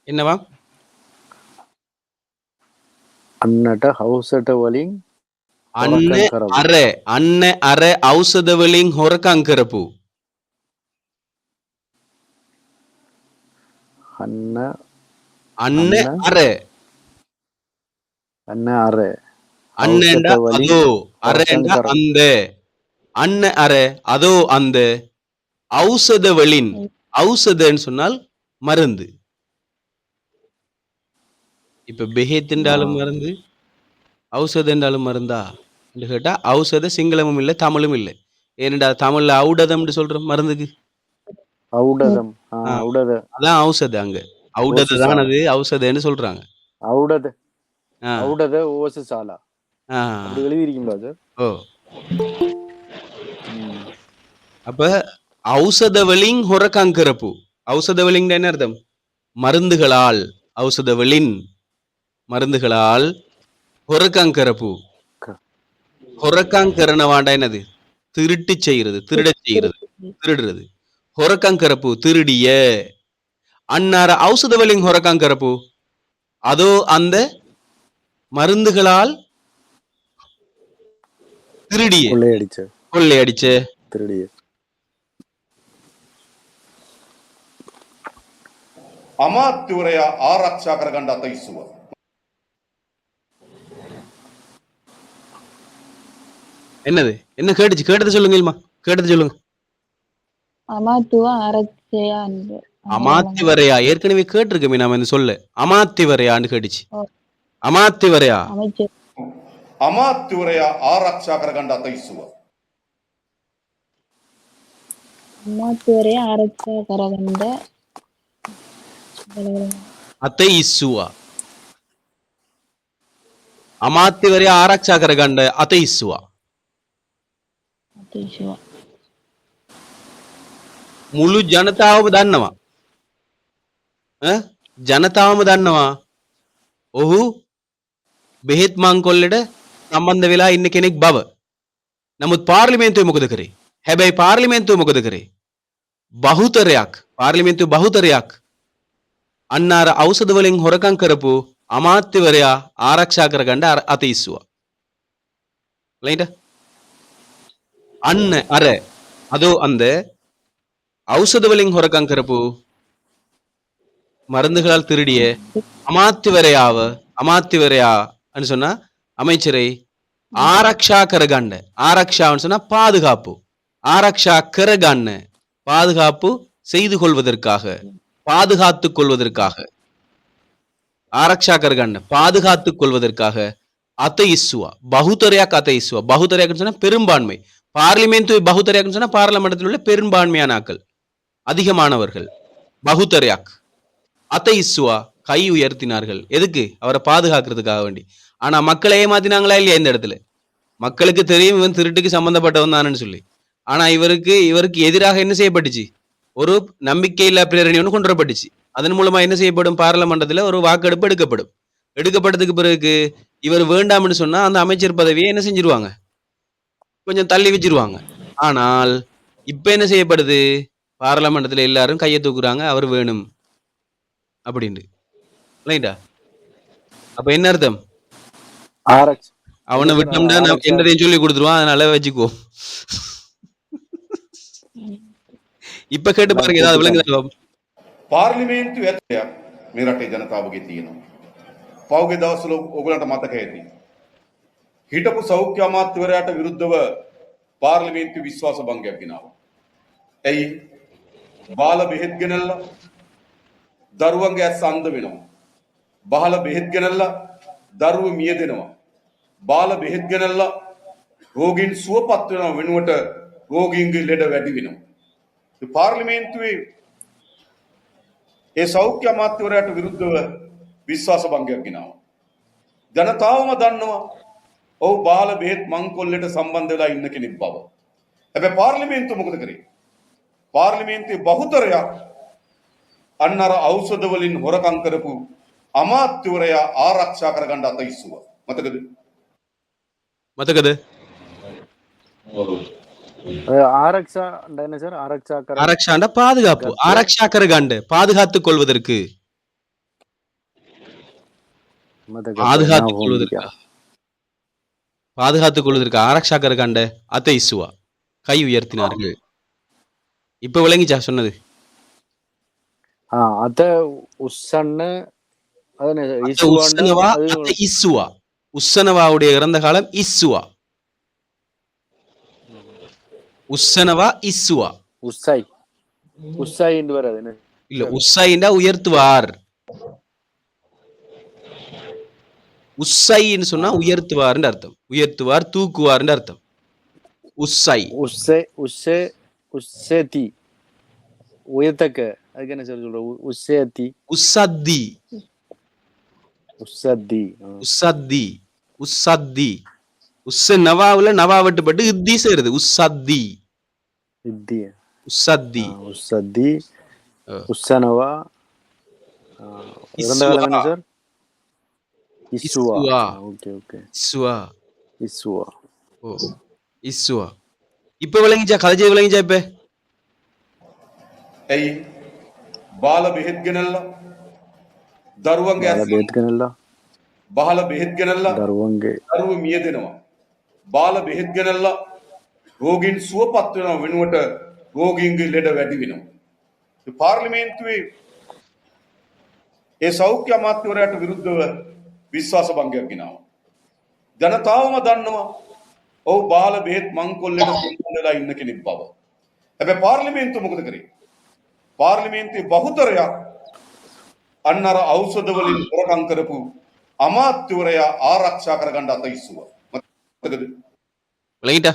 என்னவா? අන්නට හවුසට වලින් අන්න හොරකම් කරපු. අර ඖෂධ වලින් හොරකම් කරපු. අන්න අන්න අන්න අර අන්න අර அண்ணன்டா ஔஷத வலி அதோ அரேண்டா ஹொரக்கங்கரம். அந்த அண்ண அர அதோ அந்த ஔஷதவளின் ஔஷதன்னு சொன்னால் மருந்து. இப்ப பெஹேத் என்றாலும் மருந்து, ஔஷத என்றாலும் மருந்தா என்று கேட்டா ஔஷத சிங்களமும் இல்லை தமிழும் இல்லை. ஏனெண்டா தமிழ்ல ஔடதம்னு சொல்றோம் மருந்துக்கு. ஔடதம் ஆ. ஔடத அதான் ஔஷத அங்க ஔடத தான் அது ஔஷதன்னு சொல்றாங்க. ஔடத ஆ, ஔடத ஓசு சாலா ஆ. அப்படி எழுதியிருக்கீங்களா சார்? ஓ அப்ப ஔஷதவளின் ஹொரக்கங்கரப்பு. ஔஷதவளின் என்ன அர்த்தம்? மருந்துகளால் ஔஷதவளின் மருந்துகளால் ஹொரக்கங்கரப்பு. ஹொரக்கங்கரணவாண்டா என்னது? திருட்டு செய்கிறது, திருடச் செய்கிறது, திருடுறது. ஹொரக்கங்கரப்பு திருடிய. அன்னார ஔஷதவளின் ஹொரக்கங்கரப்பு அதோ அந்த மருந்துகளால் திருடிய கொள்ளையடிச்ச கொள்ளையடிச்ச. திருடிய අමාත්‍යවරයා ආරක්ෂා කරගන්න අත ඉස්සුවා. என்னது? என்ன கேட்டுச்சு? கேட்டது சொல்லுங்க இல்மா. கேட்டது சொல்லுங்க. அமாத்துவ ஆராய்ச்சியா என்று அமாத்திவரையா ஏற்கனவே கேட்டிருக்கமே நாம இந்த சொல்ல. அமாத்திவரையான்னு கேட்டுச்சு. ஓ. அமாத்திவரையா அமைச்சர் අමාත්‍යවරයා ආරක්ෂා කරගන්න අත ඉස්සුවා. அமாத்துவரை ஆராய்ச்சியா கரகண்ட අතේ ඉස්සුවා. අමාත්‍යවරයා ආරක්ෂා කරගන්න අතේ ඉස්සුවා. අතිශය මුළු ජනතාවම දන්නවා. ජනතාවම දන්නවා. ඔහු බෙහෙත් මංකොල්ලට සම්බන්ධ වෙලා ඉන්න කෙනෙක් බව. නමුත් පාර්ලිමේන්තුවේ මොකද කරේ? හැබැයි පාර්ලිමේන්තුව මොකද කරේ? බහුතරයක් පාර්ලිමේන්තුවේ බහුතරයක් අන්න අර ඖෂධ වලින් හොරකම් කරපු අමාත්‍යවරයා ආරක්ෂා කරගන්න අත ඉස්සුවා. ரைட்டா? அண்ண அர அதோ அந்த ஔஷத வலிங் ஹொரக்கம் கரப்பு மருந்துகளால் திருடிய அமாத்திவரையான்னு சொன்னா அமைச்சரை ஆரக்ஷா கரகண்ட. ஆரக்ஷான்னு சொன்னா பாதுகாப்பு. ஆரக்ஷா கரகண்ண பாதுகாப்பு செய்து கொள்வதற்காக, பாதுகாத்துக் கொள்வதற்காக. ஆரக்ஷா கரகண்ண பாதுகாத்துக் கொள்வதற்காக அத்தையிஸ்வா பகுத்தரையாக் அத்தையிஸ்வா பகுத்தரையாக்குன்னு சொன்னா பெரும்பான்மை. பார்லிமெண்ட் பகுத்தரையாக்குன்னு சொன்னா பாராளுமன்றத்தில் உள்ள பெரும்பான்மையான ஆக்கள், அதிகமானவர்கள். பகுத்தரையாக் அத்தையிஸ்வா கை உயர்த்தினார்கள். எதுக்கு? அவரை பாதுகாக்கிறதுக்காக வேண்டி. ஆனா மக்களை ஏமாத்தினாங்களா இல்லையா? இந்த இடத்துல மக்களுக்கு தெரியும் இவன் திருட்டுக்கு சம்பந்தப்பட்டவன் தானு சொல்லி. ஆனா இவருக்கு எதிராக என்ன செய்யப்பட்டுச்சு? ஒரு நம்பிக்கையில்லா பிரேரணை ஒன்று கொண்டு வரப்பட்டுச்சு. அதன் மூலமா என்ன செய்யப்படும்? பாராளுமன்றத்தில் ஒரு வாக்கெடுப்பு எடுக்கப்படும். எடுக்கப்பட்டதுக்கு பிறகு இவர் வேண்டாம்னு சொன்னா அந்த அமைச்சர் பதவியை என்ன செஞ்சிருவாங்க? கொஞ்சம் தள்ளி வச்சிருவாங்க. ஆனால் இப்ப என்ன செய்யப்படுது? பாராளுமன்றத்தில் எல்லாரும் கையை தூக்குறாங்க, அவர் வேணும் அப்படின்னு. ரைட்டா? அப்ப என்ன அர்த்தம்? ஆரக்ஷ அவனை என்ன சார் விட்டோம்னா ஆரக்ஷா என்னதையும் சொல்லி கொடுத்துருவான், அதனால வச்சுக்கோ. இப்ப கேட்டு எல்லாம் பாருங்க, ஏதாவது கூப்பிட்டாங்க. விளங்குதா? පාර්ලිමේන්තු ඇත්තයක් මේ රටේ ජනතාවගේ තියෙනවා. පෞගේ දවස්වල ඔයගලන්ට මතක ඇති. හිටපු සෞඛ්‍ය අමාත්‍යවරයාට විරුද්ධව පාර්ලිමේන්තු විශ්වාස භංගයක් ගෙනාවා. ඇයි? බාල බෙහෙත් ගෙනල්ලා දරුවන්ගේ ඇස් අන්ධ වෙනවා. බාල බෙහෙත් ගෙනල්ලා දරුවෝ මියදෙනවා. බාල බෙහෙත් ගෙනල්ලා රෝගීන් සුවපත් වෙනව වෙනුවට රෝගීන්ගේ ලෙඩ වැඩි වෙනවා. ඒ පාර්ලිමේන්තුවේ ඒ සෞඛ්‍ය අමාත්‍යවරයාට විරුද්ධව විශ්වාස භංගයක් ගෙනාවා. ජනතාවම දන්නවා ඔහු බාල බෙහෙත් මංකොල්ලට සම්බන්ධ වෙලා ඉන්න කෙනෙක් බව. හැබැයි පාර්ලිමේන්තුව මොකද කරේ? පාර්ලිමේන්තුවේ බහුතරයක් අන්න අර ඖෂධ වලින් හොරකම් කරපු අමාත්‍යවරයා ආරක්ෂා කරගන්න අත ඉස්සුවා. මතකද? மத்தக்கது ஆரக்ஷா என்ன சார் ஆரக்ஷா கர ஆரக்ஷாண்ட பாதுகாப்பு, கத்து ஆரக்ஷாக்கர கண்டு பாதுகாத்துக் கொள்வதற்கு, மதக பாதுகாத்துக் ஞாபகம் கொள்வதற்கு, இல்லையா? பாதுகாத்துக் கொள்வதற்கு ஆரக்ஷாக்கர கண்ட அத்தை இசுவா கை உயர்த்தினார்கள். இப்ப விளங்கிச்சா சொன்னது? அத உஸ்ஸன்னு அதனே அத்த இசுவாண்டு உஸ்ஸனவா அது அத்த இசுவா. உஸ்ஸனவாவுடைய இறந்த காலம் இசுவா. உஸ்ஸனவா இசுவா உஸ்ஸை உஸ்ஸை என்று வராது என்ன இல்ல. உஸ்ஸைண்டா உயர்த்துவார். உஸ்ஸைன்னு சொன்னா உயர்த்துவார்னு அர்த்தம். உயர்த்துவார், தூக்குவார்னு அர்த்தம். உஸ்ஸை உஸ்ஸே உஸ்ஸே உஸ்ஸேதி உயர்த்தக்க அதுக்கு என்ன சார் சொல்ற உஸ்ஸேதி உஸ்ஸத்தி உஸ்ஸதி உஸ்ஸத்தி உஸ்ஸத்தி. உஸ்ஸ நவாவுல நவா வெட்டுப்பட்டு இத்தி சேருது. உஸ்ஸத்தி இத்தி உஸ்ஸத்தி. உஸ்ஸதி அஹ், உஸ்ஸனவா இறந்த காலம் என்ன இஸ்வா சார் இஸ்ஸுவா இஸ்வா ஓகே ஓகே இஸ்வா. இஸ்ஸுவா ஓ இஸ்வா. இப்ப விளங்கிச்சா? கதைச்சே விளங்கிச்சா? இப்ப ඇයි? බාල බෙහෙත් ගෙනල්ලා දරුවන්ගේ ಬಾಲ ඇස් ಬೇತ್ಕನೆಲ್ಲ බාල බෙහෙත් ගෙනල්ලා ದರ್ವಂಗೆ දරුවෝ මියදෙනවා. බාල බෙහෙත් ගෙනල්ලා රෝගීන් සුවපත් වෙනව වෙනුවට රෝගීන්ගේ ලෙඩ වැඩි වෙනවා. ඒ පාර්ලිමේන්තුවේ ඒ සෞඛ්‍ය අමාත්‍යවරයාට විරුද්ධව විශ්වාස භංගයක් ගෙනාවා. ජනතාවම දන්නවා ඔහු බාල බෙහෙත් මංකොල්ලට සම්බන්ධ වෙලා ඉන්න කෙනෙක් බව. හැබැයි පාර්ලිමේන්තුව මොකද කරේ? පාර්ලිමේන්තුවේ බහුතරයක් අන්න අර ඖෂධ වලින් හොරකම් කරපු අමාත්‍යවරයා ආරක්ෂා කරගන්න අත ඉස්සුවා. මතකද? விளங்கிட்டா?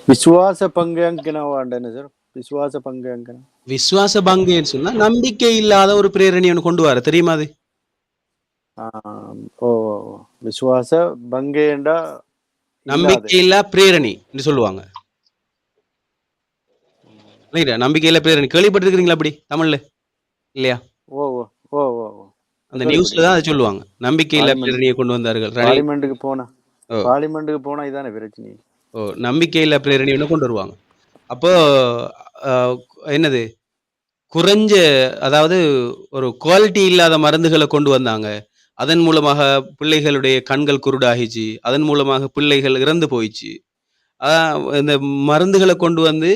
ವಿಶ್ವಾಸ ಪಂಗಂಕನವಾಂಡ என்ன சார் விசுவாச பங்கங்கன விசுவாச பங்குன்னு சொன்னா நம்பிக்கை இல்லாத ஒரு பிரேரணை ஒன்று கொண்டு வர தெரியுமா? அது ஓ விசுவாச பங்கேண்டா இல்லாத நம்பிக்கை இல்லா பிரேரணை என்று சொல்லுவாங்க. இல்லையா? நம்பிக்கை இல்லா பிரேரணை கேள்விப்பட்டிருக்கிறீங்களா? அப்படி தமிழ்ல இல்லையா? ஓ ஓ ஓ ஓ ஓ. அந்த நியூஸ்ல தான் அதை சொல்லுவாங்க. நம்பிக்கை இல்லா பார்லிமெண்ட் பிரேரணையை கொண்டு வந்தார்கள் ரணில். பார்லிமெண்ட்டுக்கு போனா ஓ பார்லிமெண்ட்டுக்கு போனா இதானே பிரச்சனை. ஓ நம்பிக்கை இல்லா பிரேரணை ஒன்று கொண்டு வருவாங்க. அப்போ அஹ், என்னது குறைஞ்ச, அதாவது ஒரு குவாலிட்டி இல்லாத மருந்துகளை கொண்டு வந்தாங்க. அதன் மூலமாக பிள்ளைகளுடைய கண்கள் குருடாகிச்சு. அதன் மூலமாக பிள்ளைகள் இறந்து போயிடுச்சு. இந்த மருந்துகளை கொண்டு வந்து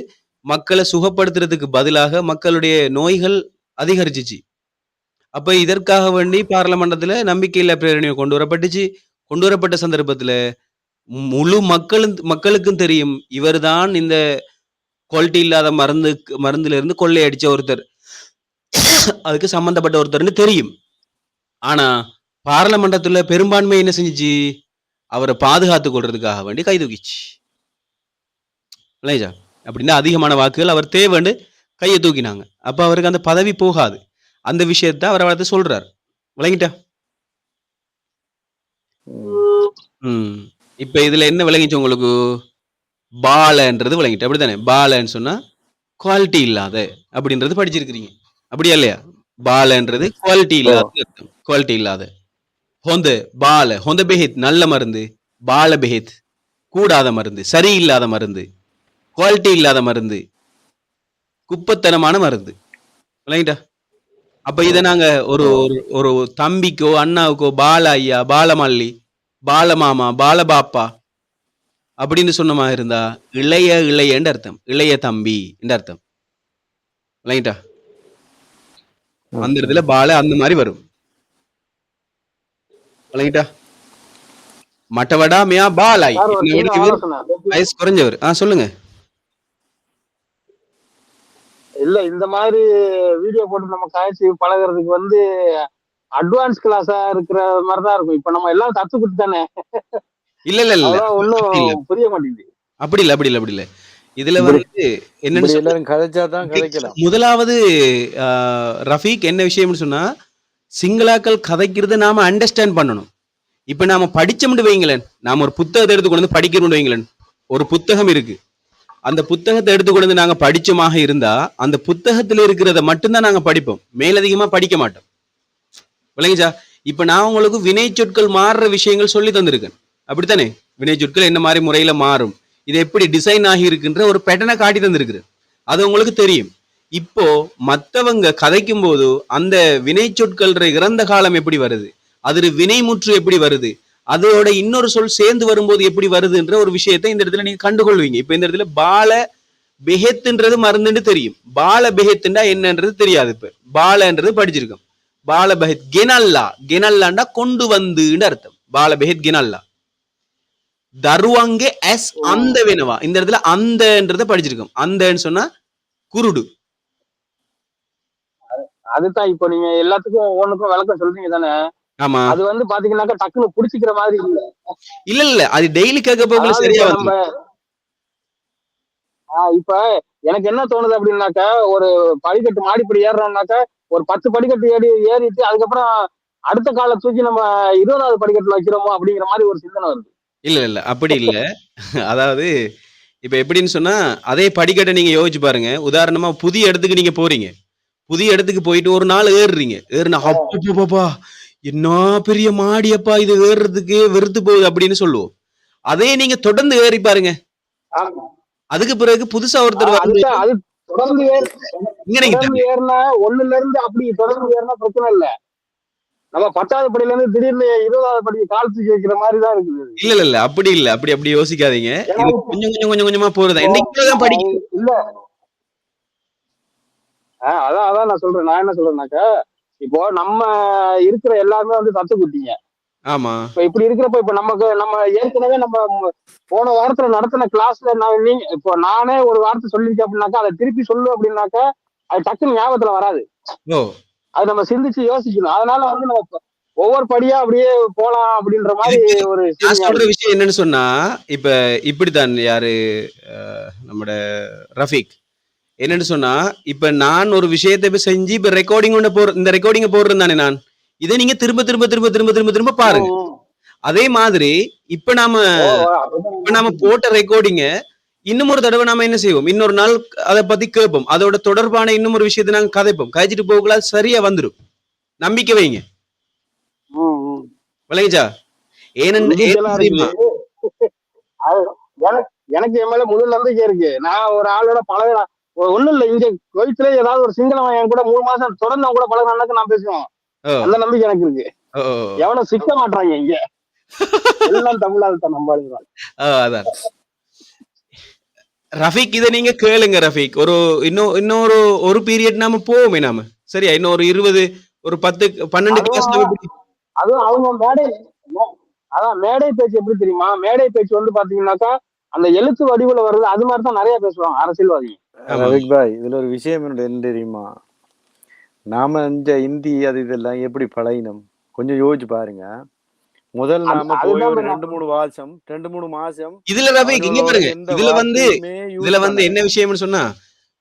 மக்களை சுகப்படுத்துறதுக்கு பதிலாக மக்களுடைய நோய்கள் அதிகரிச்சிச்சு. அப்ப இதற்காக வேண்டி பாராளுமன்றத்துல நம்பிக்கையில்லா பிரேரணையை கொண்டு வரப்பட்டுச்சு. கொண்டு வரப்பட்ட சந்தர்ப்பத்துல முழு மக்களுக்கும் தெரியும் இவர்தான் இந்த குவாலிட்டி இல்லாத மருந்துல இருந்து கொள்ளையடிச்ச ஒருத்தர், அதுக்கு சம்பந்தப்பட்ட ஒருத்தர்னு தெரியும். ஆனா பாராளுமன்றத்துல பெரும்பான்மை என்ன செஞ்சுச்சு? அவரை பாதுகாத்துக் கொள்றதுக்காக வேண்டி கை தூக்கிச்சு. இல்லையா? அப்படின்னா அதிகமான வாக்குகள் அவர் தேவைன்னு கையை தூக்கினாங்க. அப்ப அவருக்கு அந்த பதவி போகாது. அந்த விஷயத்த அவரை பார்த்து சொல்றாரு. விளங்கிட்டா? இப்ப இதுல என்ன விளங்கிச்சு உங்களுக்கு? பாலன்றது விளங்கிட்டு அப்படித்தானே? பாலன்னு சொன்னா குவாலிட்டி இல்லாத அப்படின்றது படிச்சிருக்கிறீங்க. அப்படியா இல்லையா? பாலன்றது குவாலிட்டி இல்லாத அர்த்தம். குவாலிட்டி இல்லாத. ஹொந்த பால ஹொந்த பெஹித் நல்ல மருந்து, பால பெஹித் கூடாத மருந்து, சரியில்லாத மருந்து, குவாலிட்டி இல்லாத மருந்து, குப்பத்தனமான மருந்து. விளங்கிட்டா? அப்ப இதை நாங்க ஒரு ஒரு தம்பிக்கோ அண்ணாவுக்கோ பால ஐயா, பாலமல்லி, பாலமாமா, பாலபாப்பா அப்படின்னு சொன்னமா இருந்தா இளைய இளையன்ற அர்த்தம். இளைய தம்பி என்ற அர்த்தம். விளங்கிட்டா? அந்த இடத்துல பால அந்த மாதிரி வரும். விளங்கிட்டா? மட்டவடா மியா பாலாய் வயசு குறைஞ்சவர். சொல்லுங்க. இல்ல இந்த மாதிரி வீடியோ போட்டு நம்ம காய்ச்சி பழகிறதுக்கு அட்வான்ஸ் கிளாஸா இருக்கிற மாதிரிதான் இருக்கும். இப்ப நம்ம எல்லாம் கத்துக்கிட்டு தானே. இல்ல இல்ல இல்ல ஒன்னும் புரிய மாட்டேங்குது. அப்படி இல்ல அப்படி இல்ல அப்படி இல்ல. இதுல வந்து என்னன்னு எல்லாரும் கதைச்சாதான் கதைக்கலாம். முதலாவது ரஃபீக் என்ன விஷயம்னு சொன்னா, சிங்களாக்கள் கதைக்கிறது நாம அண்டர்ஸ்டாண்ட் பண்ணணும். இப்ப நாம படிச்சோம்னு வைங்களேன், நாம ஒரு புத்தகத்தை எடுத்துக்கொண்டு வந்து படிக்கணும்னு வைங்களேன். ஒரு புத்தகம் இருக்கு, அந்த புத்தகத்தை எடுத்துக்கொண்டு வந்து நாங்க படிச்சோமாக இருந்தா அந்த புத்தகத்துல இருக்கிறத மட்டும்தான் நாங்க படிப்போம், மேலதிகமா படிக்க மாட்டோம். விளங்கிச்சா? இப்ப நான் உங்களுக்கு வினை சொற்கள் மாறுற விஷயங்கள் சொல்லி தந்திருக்கேன். அப்படித்தானே? வினை சொற்கள் என்ன மாதிரி முறையில மாறும், இது எப்படி டிசைன் ஆகி இருக்குன்ற ஒரு பேட்டர்னை காட்டி தந்திருக்கிறேன். அது உங்களுக்கு தெரியும். இப்போ மற்றவங்க கதைக்கும் போது அந்த வினை சொற்கள் இறந்த காலம் எப்படி வருது, அது வினைமுற்று எப்படி வருது, அதோட இன்னொரு சொல் சேர்ந்து வரும்போது எப்படி வருதுன்ற ஒரு விஷயத்தை இந்த இடத்துல நீங்க கண்டுகொள்வீங்க. இப்ப இந்த இடத்துல பால பெஹெத்துன்றது மருந்துன்னு தெரியும், பால பெஹெத்துண்டா என்னன்றது தெரியாது. இப்ப பாலன்றது படிச்சிருக்கோம். பால பெஹெத் கெனல்லா, கெனல்லாண்டா கொண்டு வந்துன்னு அர்த்தம். பால பெஹெத் கெனல்லா. தருவாங்கே எஸ் அந்த வேணவா, இந்த இடத்துல அந்தன்றத படிச்சிருக்கோம். அந்தன்னு சொன்னா குருடு. அதுதான் இப்போ நீங்க எல்லாத்துக்கும் ஒவ்வொன்றுக்கும் விளக்கம் சொல்றீங்க தானே. ஆமா, அது பாத்தீங்கன்னாக்கா டக்குனு புடிச்சிக்கிற மாதிரி இல்ல. இல்ல இல்ல அது டெய்லி கேட்க போகல சரியா வந்து. இப்ப எனக்கு என்ன தோணுது அப்படின்னாக்கா, ஒரு படிக்கட்டு மாடிப்படி ஏறுறோம்னாக்கா ஒரு 10 படிக்கட்டு ஏறிட்டு அதுக்கப்புறம் அடுத்த காலை தூக்கி நம்ம 20வது படிக்கட்டுல வைக்கிறோமோ அப்படிங்கிற மாதிரி ஒரு சிந்தனை வருது. இல்ல இல்ல அப்படி இல்ல. அதாவது இப்ப எப்படின்னு சொன்னா, அதே படிக்கட்டை நீங்க யோசிச்சு பாருங்க. உதாரணமா புதிய இடத்துக்கு நீங்க போறீங்க, புதிய இடத்துக்கு போயிட்டு ஒரு நாள் ஏறுறீங்க. ஏறுனா அப்பா என்ன பெரிய மாடியப்பா, இது ஏறுறதுக்கு வெறுத்து போகுது அப்படின்னு சொல்லுவோம். அதே நீங்க தொடர்ந்து ஏறி பாருங்க, அதுக்கு பிறகு புதுசா ஒருத்தர் அது தொடர்ந்து ஏறினா 1ல இருந்து அப்படி தொடர்ந்து ஏறினா பிரச்சனை இல்ல. நம்ம 10வது படியில இருந்து திடீர்னு 20வது படிக்கு கால் தூக்கி வைக்கிற மாதிரி தான் இருக்குது. இல்ல இல்ல அப்படி இல்ல, அப்படி யோசிக்காதீங்க. இது கொஞ்சம் கொஞ்சமா போறதா என்னைக்குதான் படிக்க இல்ல. அதான் நான் சொல்றேன். நான் என்ன சொல்றேன்னாக்கா, இப்போ நம்ம இருக்கிற எல்லாருமே தத்து குட்டிங்க. ஆமா, இப்ப இப்படி இருக்கிறப்ப இப்ப நம்ம ஏற்கனவே நம்ம போன வாரத்துல நடத்தின கிளாஸ்ல இப்போ நானே ஒரு வார்த்தை சொல்லியிருக்கேன் அப்படின்னாக்கா அதை திருப்பி சொல்லு அப்படின்னாக்கா அது டக்குன்னு ஞாபகத்துல வராது. அது நம்ம சிந்திச்சு யோசிக்கணும். அதனால நம்ம ஒவ்வொரு படியா அப்படியே போலாம் அப்படின்ற மாதிரி ஒரு சொல்ற விஷயம் என்னன்னு சொன்னா, இப்ப இப்படித்தான் யாரு நம்மட ரஃபீக் என்னன்னு சொன்னா, இப்ப நான் ஒரு விஷயத்தை இப்ப செஞ்சு இப்ப ரெக்கார்டிங் இந்த ரெக்கார்டிங்க போடுறேன் தானே நான், இதை நீங்க திரும்ப திரும்ப திரும்ப திரும்ப திரும்ப திரும்ப பாருங்க. அதே மாதிரி இப்ப நாம போட்ட ரெக்கார்டிங்க இன்னும் ஒரு தடவை நாம என்ன செய்வோம், இன்னொரு நாள் அதை பத்தி கேட்போம், அதோட தொடர்பான இன்னும் ஒரு விஷயத்தை நாங்க கதைப்போம். கதைச்சிட்டு போகல சரியா வந்துடும், நம்பிக்கை வைங்க. விளங்கிச்சா? எனக்கு என் மேல முழு நம்பிக்கை இருக்கு. நான் ஒரு ஆளோட பழகலாம் ஒண்ணும் இல்ல, இங்க கோயத்துல ஏதாவது ஒரு சிங்களம் என் கூட 3 மாசம் தொடர்ந்து அவங்க கூட பழகினாக்க நான் பேசுவேன். அந்த நம்பிக்கை எனக்கு இருக்கு. எவனும் சிக்க மாட்டாங்க இங்க, எல்லாம் தமிழால் நம்பாளுங்க. அதான் ரஃபீக், இதை நீங்க கேளுங்க ரஃபீக். இன்னொரு ஒரு பீரியட் நாம போவோமே நாம, சரியா? இன்னொரு 20 ஒரு 10 12 கிளாஸ். அதுவும் அவங்க மேடை பேச்சு எப்படி தெரியுமா? மேடை பேச்சு பாத்தீங்கன்னாக்கா அந்த எழுத்து வடிவுல வருது, அது மாதிரிதான் நிறைய பேசுவாங்க அரசியல்வாதி. ரவிக் பாய், இதுல ஒரு விஷயம் என்ன தெரியுமா? நாம இந்த இந்தி அது இதெல்லாம் எப்படி பழகினோம்? கொஞ்சம் யோசிச்சு பாருங்க. முதல் நாம போய் அதுதான் ஒரு இப்ப நான் 2-3 மாசம் இதுல ரஃபீக் இங்க அவனோட பாருங்க, எந்த இதுல வந்து வார்த்தையுமே யூஸ் இதுல வந்து என்ன பண்ணல. விஷயம்னு சொன்னா,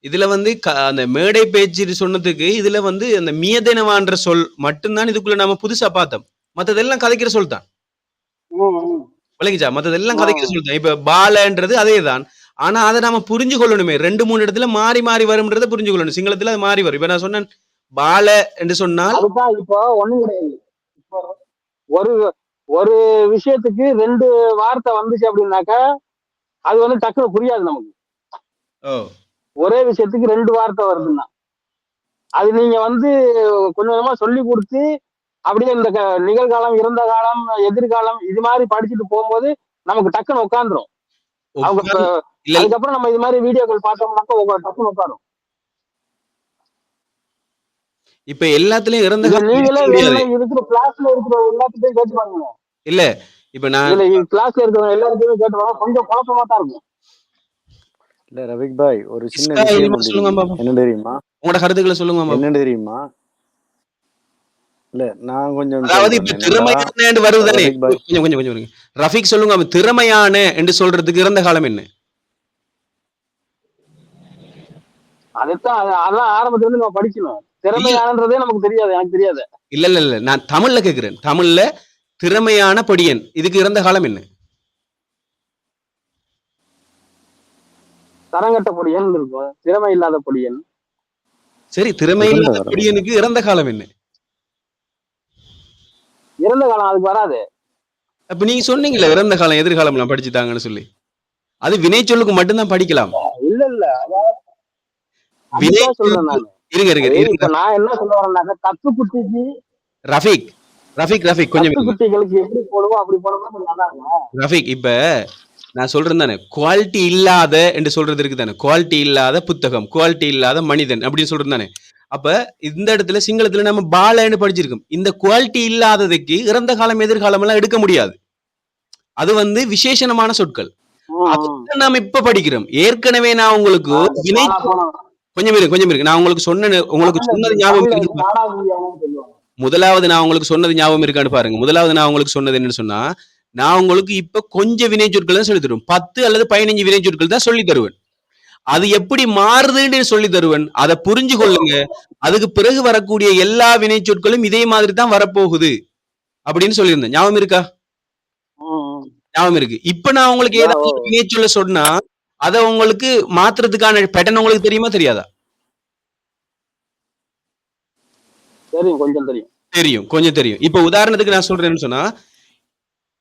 இதுல வந்து அந்த மேடை பேச்சு சொன்னதுக்கு இதுல வந்து அந்த மியதெனவான்ற சொல் மட்டும்தான் இதுக்குள்ள நாம புதுசா பார்த்தோம். மத்ததெல்லாம் கதைக்கிற சொல் தான். ம், ம், விளங்கிச்சா? மத்ததெல்லாம் கதைக்கிற ம். சொல் தான். இப்ப பாலன்றது அதேதான். ஆனா அதை நாம புரிஞ்சு கொள்ளணுமே. 2-3 இடத்துல மாறி மாறி வரும்ன்றதை புரிஞ்சு கொள்ளணும். சிங்களத்துல அது மாறி வரும். இப்ப நான் சொன்னேன் பால என்று சொன்னால் அதுதான் இப்போ ஒண்ணும் கிடையாது. இப்போ ஒரு ஒரு விஷயத்துக்கு 2 வார்த்தை வந்துச்சு அப்படின்னாக்கா அது வந்து டக்குனு புரியாது நமக்கு. ஓ ஒரே விஷயத்துக்கு 2 வார்த்தை வருதுன்னா அது நீங்க வந்து கொஞ்சம் கொஞ்சமா சொல்லி கொடுத்து அப்படியே இந்த நிகழ்காலம், இறந்த காலம், எதிர்காலம் இது மாதிரி படிச்சுட்டு போகும்போது நமக்கு டக்குன்னு உட்காந்துரும். அவங்க உட்கார்ந்து இல்ல அதுக்கப்புறம் நம்ம இது மாதிரி வீடியோக்கள் பார்த்தோம்னாக்கா டக்குன்னு உட்காரும். இப்ப எல்லாத்துலயும் இறந்த இது காலம் இருக்க நீங்களே முடியாது. வேணும்னா இருக்கிற கிளாஸ்ல இருக்கிற எல்லாத்துக்கும் கேட்டு பாருங்க. இல்ல இப்ப நான் இதுல கிளாஸ்ல இருக்கிறவங்க எல்லாருக்குமே கேட்டு பாருங்க. கொஞ்சம் குழப்பமா தான் இருக்கும். இல்ல ரவிக் பாய், ஒரு சின்ன இஸ்ராயல் விஷயம் மட்டும் சொல்லுங்க பாப்போம். என்ன தெரியுமா? உங்களோட கருத்துக்களை சொல்லுங்க பாப்போம். என்னன்னு தெரியுமா? இல்ல நான் கொஞ்சம் அதாவது இப்ப சொல்றேன். என்னடா திறமையான என்று வருவதானே, ரவிக் பாய், கொஞ்சம் கொஞ்சம் கொஞ்சம் இருங்க. ரஃபீக் சொல்லுங்க, அவன் திறமையான என்று சொல்றதுக்கு இறந்த காலம் என்ன? அதைத்தான் அதான் ஆரம்பத்துல இருந்து நம்ம படிக்கணும். திறமையானன்றதே நமக்கு தெரியாது, எனக்கு தெரியாது. இல்ல இல்ல இல்ல, நான் தமிழ்ல கேக்குறேன். தமிழ்ல திறமையான படியன், இதுக்கு இறந்த காலம் என்ன? தரங்கட்ட பொடியன் இருக்கும், திறமை இல்லாத பொடியன். சரி, திறமை இறந்த இல்லாத காலம். படியனுக்கு இறந்த காலம் என்ன? இறந்த காலம் அதுக்கு வராது. அப்ப நீங்க சொன்னீங்கல்ல இறந்த காலம் எதிர்காலம் எல்லாம் படிச்சுட்டாங்கன்னு சொல்லி, அது வினை சொல்லுக்கு மட்டும்தான் படிக்கலாம். இல்ல இல்ல வினை அதுதான் சொல்றேன் சொல்லுக்கு நான். இருங்க இருங்க இப்ப இருங்க. நான் என்ன சொல்ல வரேன்னாக்க கத்துக்குட்டிக்கு ரஃபீக் ரஃபீக் ரஃபீக் கொஞ்சம் இருங்க. கத்துக்குட்டிகளுக்கு எப்படி போடுவோம் அப்படி போடுவோம் கொஞ்சம் நல்லா இருக்கும். ரஃபீக் இப்ப நான் சொல்றேன் தானே, குவாலிட்டி இல்லாத என்று சொல்றது இருக்கு தானே, குவாலிட்டி இல்லாத புத்தகம், குவாலிட்டி இல்லாத மனிதன் அப்படின்னு சொல்றது தானே. அப்ப இந்த இடத்துல சிங்களத்துல நம்ம பாலன்னு படிச்சிருக்கோம். இந்த குவாலிட்டி இல்லாததுக்கு இறந்த காலம் எதிர்காலம் எல்லாம் எடுக்க முடியாது. அது வந்து விசேஷமான சொற்கள். அதுதான் நாம இப்ப படிக்கிறோம். ஏற்கனவே நான் உங்களுக்கு வினை கொஞ்சம் இருக்கு நான் உங்களுக்கு சொன்னது ஞாபகம் இருக்கு. முதலாவது நான் உங்களுக்கு சொன்னது ஞாபகம் இருக்கான்னு பாருங்க. முதலாவது நான் உங்களுக்கு சொன்னது என்னன்னு சொன்னா, நான் உங்களுக்கு இப்ப கொஞ்சம் வினை சொற்கள் தான் சொல்லி தருவேன். 10 அல்லது 15 வினை சொற்கள் தான் சொல்லி தருவேன். அது எப்படி மாறுதுன்னு சொல்லி தருவேன். அதை புரிஞ்சு கொள்ளுங்க. அதுக்கு பிறகு வரக்கூடிய எல்லா வினை சொற்களும் இதே மாதிரி தான் வரப்போகுது அப்படின்னு சொல்லியிருந்தேன். ஞாபகம் இருக்கா? ஞாபகம் இருக்கு. இப்ப நான் உங்களுக்கு ஏதாவது வினை சொல்ல சொன்னா அதை உங்களுக்கு மாத்துறதுக்கான பேட்டர்ன் உங்களுக்கு தெரியுமா தெரியாதா? தெரியும், கொஞ்சம் தெரியும். இப்ப உதாரணத்துக்கு நான் சொல்றேன்னு சொன்னா,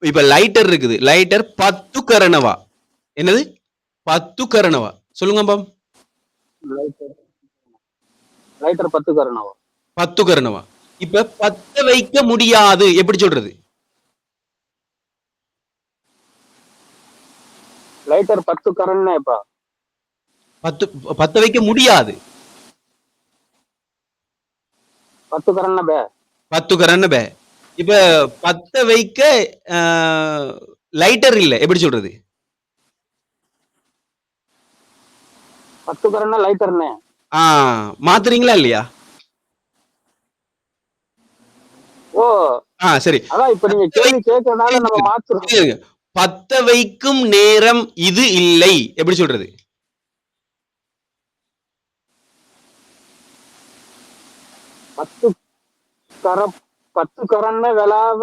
இப்ப லைட்டர் இருக்குது. லைட்டர் 10 கரணவா. என்னது 10 கரணவா? சொல்லுங்க பாம். லைட்டர் 10 கரணவா. 10 கரணவா. இப்ப 10 வைக்க முடியாது எப்படி சொல்றது? லைட்டர் 10 கரண்னா இப்ப 10 வைக்க முடியாது. 10 கரண்னா பே. 10 கரண்னா பே. இப்ப 10 வைக்க லைட்டர் இல்ல எப்படி சொல்றது? 10 கரண்னா லைட்டர்னே. மாத்துறீங்களா இல்லையா? ஓ சரி. அதான் இப்ப நீங்க கேள்வி கேட்கறதால நம்ம மாத்துறோம். 10 வைக்கும் நேரம் இது இல்லை எப்படி சொல்றது? 10 கரண்ன விளாவ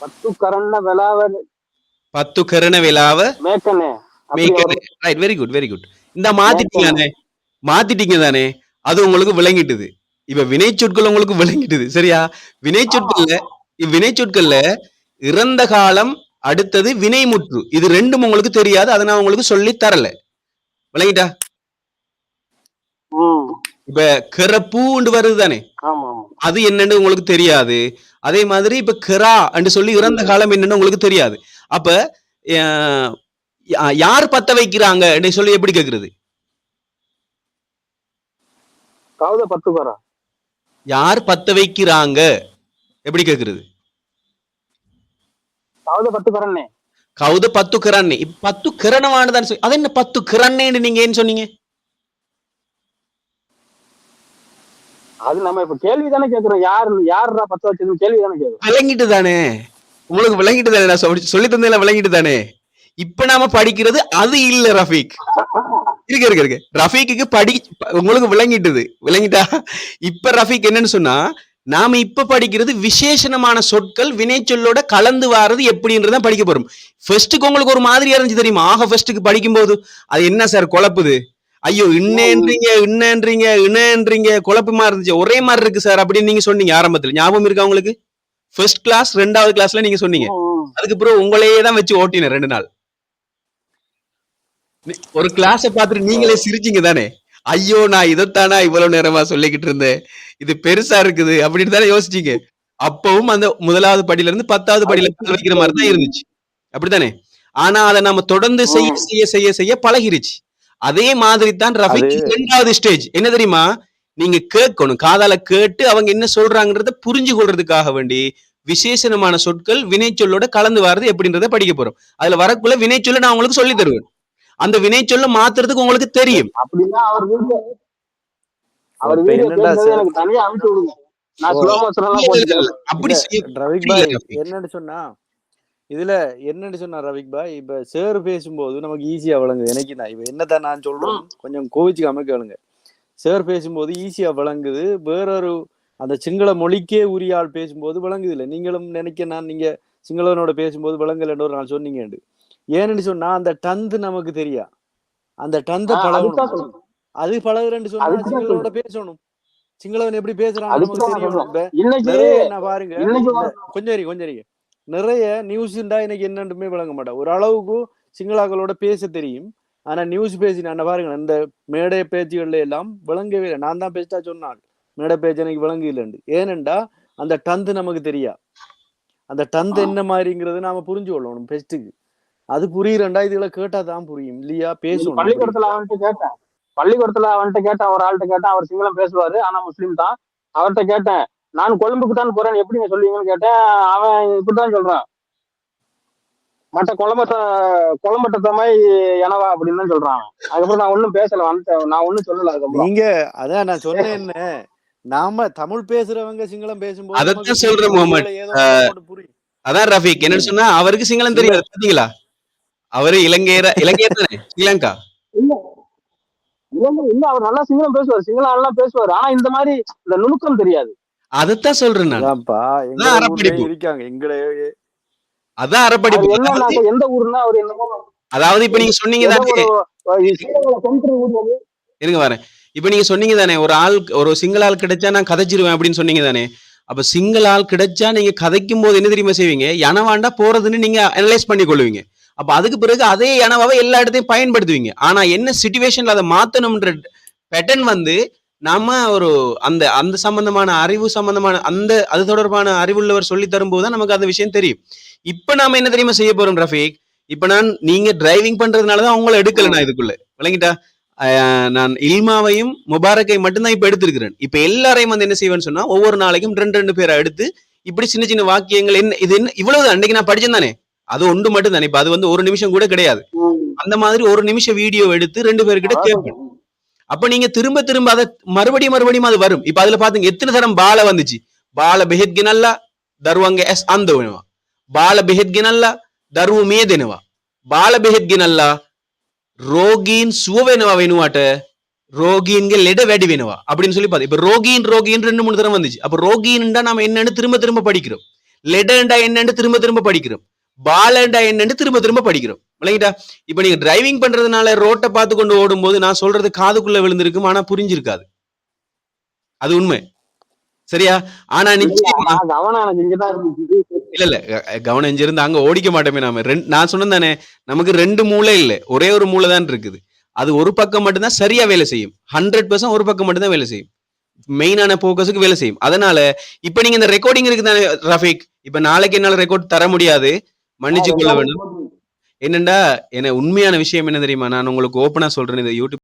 10 கரண்ன விளாவ 10 கரண விளாவ மேக்கனே. Right, very good very good. இந்த மாத்திட்டீங்க தானே, அது உங்களுக்கு விளங்கிட்டுது. இப்ப வினை சொற்கள் உங்களுக்கு விளங்கிட்டுது சரியா? வினை சொற்கள்ல இறந்த காலம் அடுத்தது வினைமுற்று, இது ரெண்டும் உங்களுக்கு தெரியாது. அதை நான் உங்களுக்கு சொல்லி தரல. விளங்கிட்டா? இப்ப கெரப்பூ வருது தானே, அது என்னன்னு உங்களுக்கு தெரியாது. அதே மாதிரி இப்ப கெரா என்று சொல்லி இறந்த காலம் என்னன்னு உங்களுக்கு தெரியாது. அப்ப யார் பத்த வைக்கிறாங்க சொல்லி எப்படி கேக்குறது? யார் பத்த வைக்கிறாங்க எப்படி கேக்குறது? கௌத 10 கரண்ணே. 10 கிரணவானதான். அது என்ன 10 கிரண்ணேன்னு நீங்க ஏன் சொன்னீங்க? அது நம்ம இப்ப கேள்வி தானே கேக்குறோம், யாருடா பத்த வச்சதுன்னு கேள்வி தானே கேக்குறோம். விளங்கிட்டு தானே, உங்களுக்கு விளங்கிட்டு தானே, நான் சொல்லி தந்தேன் விளங்கிட்டு தானே. இப்ப நாம படிக்கிறது அது இல்ல ரஃபீக். இருக்கு ரஃபீக்கு உங்களுக்கு விளங்கிட்டா. இப்ப ரஃபீக் என்னன்னு சொன்னா, நாம இப்ப படிக்கிறது விசேஷணமான சொற்கள் வினைச்சொல்லோட கலந்து வாரது எப்படின்றதான் படிக்க போறோம். ஃபர்ஸ்ட்டுக்கு உங்களுக்கு ஒரு மாதிரியா இருந்துச்சு தெரியுமா? ஃபர்ஸ்ட்டுக்கு படிக்கும் போது அது என்ன சார் குழப்புது, ஐயோ இன்னன்றீங்க குழப்பமா இருந்துச்சு, ஒரே மாதிரி இருக்கு சார் அப்படின்னு நீங்க சொன்னீங்க ஆரம்பத்துல. ஞாபகம் இருக்கா உங்களுக்கு? ஃபர்ஸ்ட் கிளாஸ் 2வது கிளாஸ்ல நீங்க சொன்னீங்க. அதுக்கப்புறம் உங்களையே தான் வச்சு ஓட்டின 2 நாள். ஒரு கிளாஸ பார்த்துட்டு நீங்களே சிரிச்சீங்க தானே, ஐயோ நான் இதைத்தானா இவ்வளவு நேரமா சொல்லிக்கிட்டு இருந்தேன், இது பெருசா இருக்குது அப்படின்னு தானே யோசிச்சீங்க. அப்பவும் அந்த 1வது படியில இருந்து 10வது படியில வைக்கிற மாதிரி தான் இருந்துச்சு, அப்படித்தானே? ஆனா அதை நம்ம தொடர்ந்து செய்ய பழகிருச்சு. அதே மாதிரி தான் ரஃபீக் 2வது ஸ்டேஜ் என்ன தெரியுமா? நீங்க கேட்கணும், காதால கேட்டு அவங்க என்ன சொல்றாங்கன்றத புரிஞ்சு கொள்றதுக்காக வேண்டி விசேஷணமான சொற்கள் வினைச்சொல்லோட கலந்து வாரது எப்படின்றத படிக்க போறோம். அதுல வரக்குள்ள வினைச்சொல்ல நான் உங்களுக்கு சொல்லி தருவேன். அந்த வினைச்சொல்ல மாத்துறதுக்கு உங்களுக்கு தெரியும். அப்படின்னா அவர் வீடியோ எனக்கு தனியா அனுப்பிச்சு விடுங்க, நான் ஸ்லோ மோஷன் எல்லாம் போட்டுக்கிறேன். அப்படி ரவிக் பாய் என்னன்னு சொன்னா, இதுல என்னன்னு சொன்னா ரவிக் பாய், இப்ப சேர் பேசும்போது நமக்கு ஈஸியா விளங்குது. எனக்கு நான் இப்ப என்னதான் நான் சொல்றேன், கொஞ்சம் கோவிச்சுக்காம கேளுங்க. சேர் பேசும்போது ஈஸியா விளங்குது, வேறொரு அந்த சிங்கள மொழிக்கே உரிய ஆள் பேசும்போது விளங்குது இல்லை. நீங்களும் நீங்க சிங்களவனோட பேசும்போது விளங்கலன்னு ஒரு நாள் சொன்னீங்க. ஏன்னு சொன்னா அந்த டந்து நமக்கு தெரியா, அந்த டந்த பழகணும். அது பழகுறேன்னு சொன்னா சிங்களவனோட பேசணும். சிங்களவன் எப்படி பேசுறான்னு நமக்கு தெரியணும். நான் பாருங்க, கொஞ்சம் நிறைய நியூஸ்ண்டா எனக்கு என்னன்றுமே விளங்க மாட்டேன். ஒரு அளவுக்கு சிங்களாக்களோட பேச தெரியும், ஆனா நியூஸ் பேசினா பாருங்க, இந்த மேடை பேச்சுகள்ல எல்லாம் விளங்கவே இல்லை. நான் தான் பேசிட்டா சொன்னான் மேடை பேச்சு எனக்கு விளங்கு இல்லைண்டு. ஏனெண்டா அந்த டந்து நமக்கு தெரியா, அந்த டந்து என்ன மாதிரிங்கிறது நாம புரிஞ்சு கொள்ளணும் பெஸ்ட்டுக்கு. அது புரியுறண்டா, இதுல கேட்டாதான் புரியும் இல்லையா? பேசணும். பள்ளிக்கூடத்துல அவன்கிட்ட கேட்டேன், ஒரு ஆள்கிட்ட கேட்டேன், அவர் சிங்களம் பேசுவாரு, ஆனா முஸ்லீம் தான். அவர்கிட்ட கேட்டேன், நான் கொழும்புக்கு தான் போறேன், எப்படிங்க சொல்லுவீங்கன்னு கேட்டேன். அவன் இப்படிதான் சொல்றான், மற்ற குளம்பட்ட தமாய் எனவா அப்படின்னு தான் சொல்றான். அதுக்கப்புறம் நான் ஒன்னும் பேசல, நான் ஒன்னும் சொல்லல. அதுக்கப்புறம் நீங்க அதான் நான் சொன்னேன், என்ன நாம தமிழ் பேசுறவங்க சிங்களம் பேசும்போது அதான் சொல்றேன் முகமது. அதான் ரஃபீக் என்னன்னு சொன்னா, அவருக்கு சிங்களம் தெரியாது பாத்தீங்களா? அவரு இலங்கையர் தானே, ஸ்ரீலங்கா இல்ல அவர் நல்லா சிங்களம் பேசுவார், சிங்களம் நல்லா பேசுவார், ஆனா இந்த மாதிரி இந்த நுணுக்கம் தெரியாது. அதத்தான் சொல்றேன் நான். இருக்காங்க எங்களே, அதான் அறப்படிப்பு. எந்த ஊர்னா அவர் என்னமோ, அதாவது இப்ப நீங்க சொன்னீங்க தானே, இருங்க வரேன். இப்ப நீங்க சொன்னீங்க தானே, ஒரு சிங்கள ஆள் கிடைச்சா நான் கதைச்சிருவேன் அப்படின்னு சொன்னீங்க தானே. அப்ப சிங்கள ஆள் கிடைச்சா நீங்க கதைக்கும் போது என்ன தெரியுமா செய்வீங்க? யனவாண்டா போறதுன்னு நீங்க அனலைஸ் பண்ணி கொள்வீங்க. அப்ப அதுக்கு பிறகு அதே யனவாவை எல்லா இடத்தையும் பயன்படுத்துவீங்க. ஆனா என்ன சிச்சுவேஷன்ல அதை மாத்தணும்ன்ற பேட்டர்ன் வந்து நாம ஒரு அந்த அந்த சம்பந்தமான அறிவு சம்பந்தமான அது தொடர்பான அறிவுள்ளவர் சொல்லி தரும்போது தான் நமக்கு அந்த விஷயம் தெரியும். இப்ப நாம என்ன தெரியுமா செய்ய போறோம் ரஃபீக்? இப்ப நீங்க டிரைவிங் பண்றதுனாலதான் அவங்கள எடுக்கல நான் இதுக்குள்ள, விளங்கிட்டா? நான் இல்மாவையும் முபாரக்கை மட்டும்தான் இப்ப எடுத்திருக்கிறேன். இப்ப எல்லாரையும் வந்து என்ன செய்வேன்னு சொன்னா, ஒவ்வொரு நாளைக்கும் 2 பேரை எடுத்து இப்படி சின்ன சின்ன வாக்கியங்கள் என்ன இது என்ன இவ்வளவுதான் அன்னைக்கு நான் படிச்சேன் தானே, அது ஒன்று மட்டும் தானே. இப்ப அது வந்து 1 நிமிஷம் கூட கிடையாது. அந்த மாதிரி 1 நிமிஷம் வீடியோ எடுத்து 2 பேர்கிட்ட கேட்பேன். அப்ப நீங்க திரும்ப திரும்ப அதை மறுபடியும் அது வரும். இப்ப அதுல பாத்தீங்க எத்தனை தரம் பால வந்துச்சு. பால பெஹெத்கினல்லா தருவாங்க எஸ் அந்த ಬಾಲ ಬೆහෙದ್ಗೆನಲ್ಲ ದರ್ವು ಮೇದೆನವ ಬಾಲ ಬೆහෙದ್ಗೆನಲ್ಲ ரோகின் சுவ வேணுவாட்ட ரோகின்ಗೆ லெட வெடி வேணுவா அப்படின்னு சொல்லி பாத்து. இப்ப ரோகின் 2-3 தரம் வந்துச்சு. அப்ப ரோகின்டா நாம என்னன்னு திரும்ப படிக்கிறோம், லெடண்டா என்னன்னு திரும்ப படிக்கிறோம், பாலண்டா என்னன்னு திரும்ப படிக்கிறோம், விளங்கிட்டா? இப்ப நீங்க டிரைவிங் பண்றதுனால ரோட்டை பார்த்து கொண்டு ஓடும் போது நான் சொல்றது காதுக்குள்ள விழுந்திருக்கும், ஆனா புரிஞ்சிருக்காது. அது உண்மை, சரியா? ஆனா நிச்சயமா இல்ல கவனம் எஞ்சிருந்து அங்க ஓடிக்க மாட்டோமே நாம. நான் சொன்னேன் தானே, நமக்கு 2 மூளை இல்ல, ஒரே ஒரு மூளை தான் இருக்குது. அது ஒரு பக்கம் மட்டும்தான் சரியா வேலை செய்யும். 100% ஒரு பக்கம் மட்டும்தான் வேலை செய்யும், மெயினான போக்கஸுக்கு வேலை செய்யும். அதனால இப்ப நீங்க இந்த ரெக்கார்டிங் இருக்கு தானே ரஃபீக், இப்ப நாளைக்கு என்னால ரெக்கார்ட் தர முடியாது, மன்னிச்சு கொள்ள வேண்டும். என்னண்டா உண்மையான விஷயம் என்ன தெரியுமா? நான் உங்களுக்கு ஓப்பனா சொல்றேன், இந்த யூடியூப்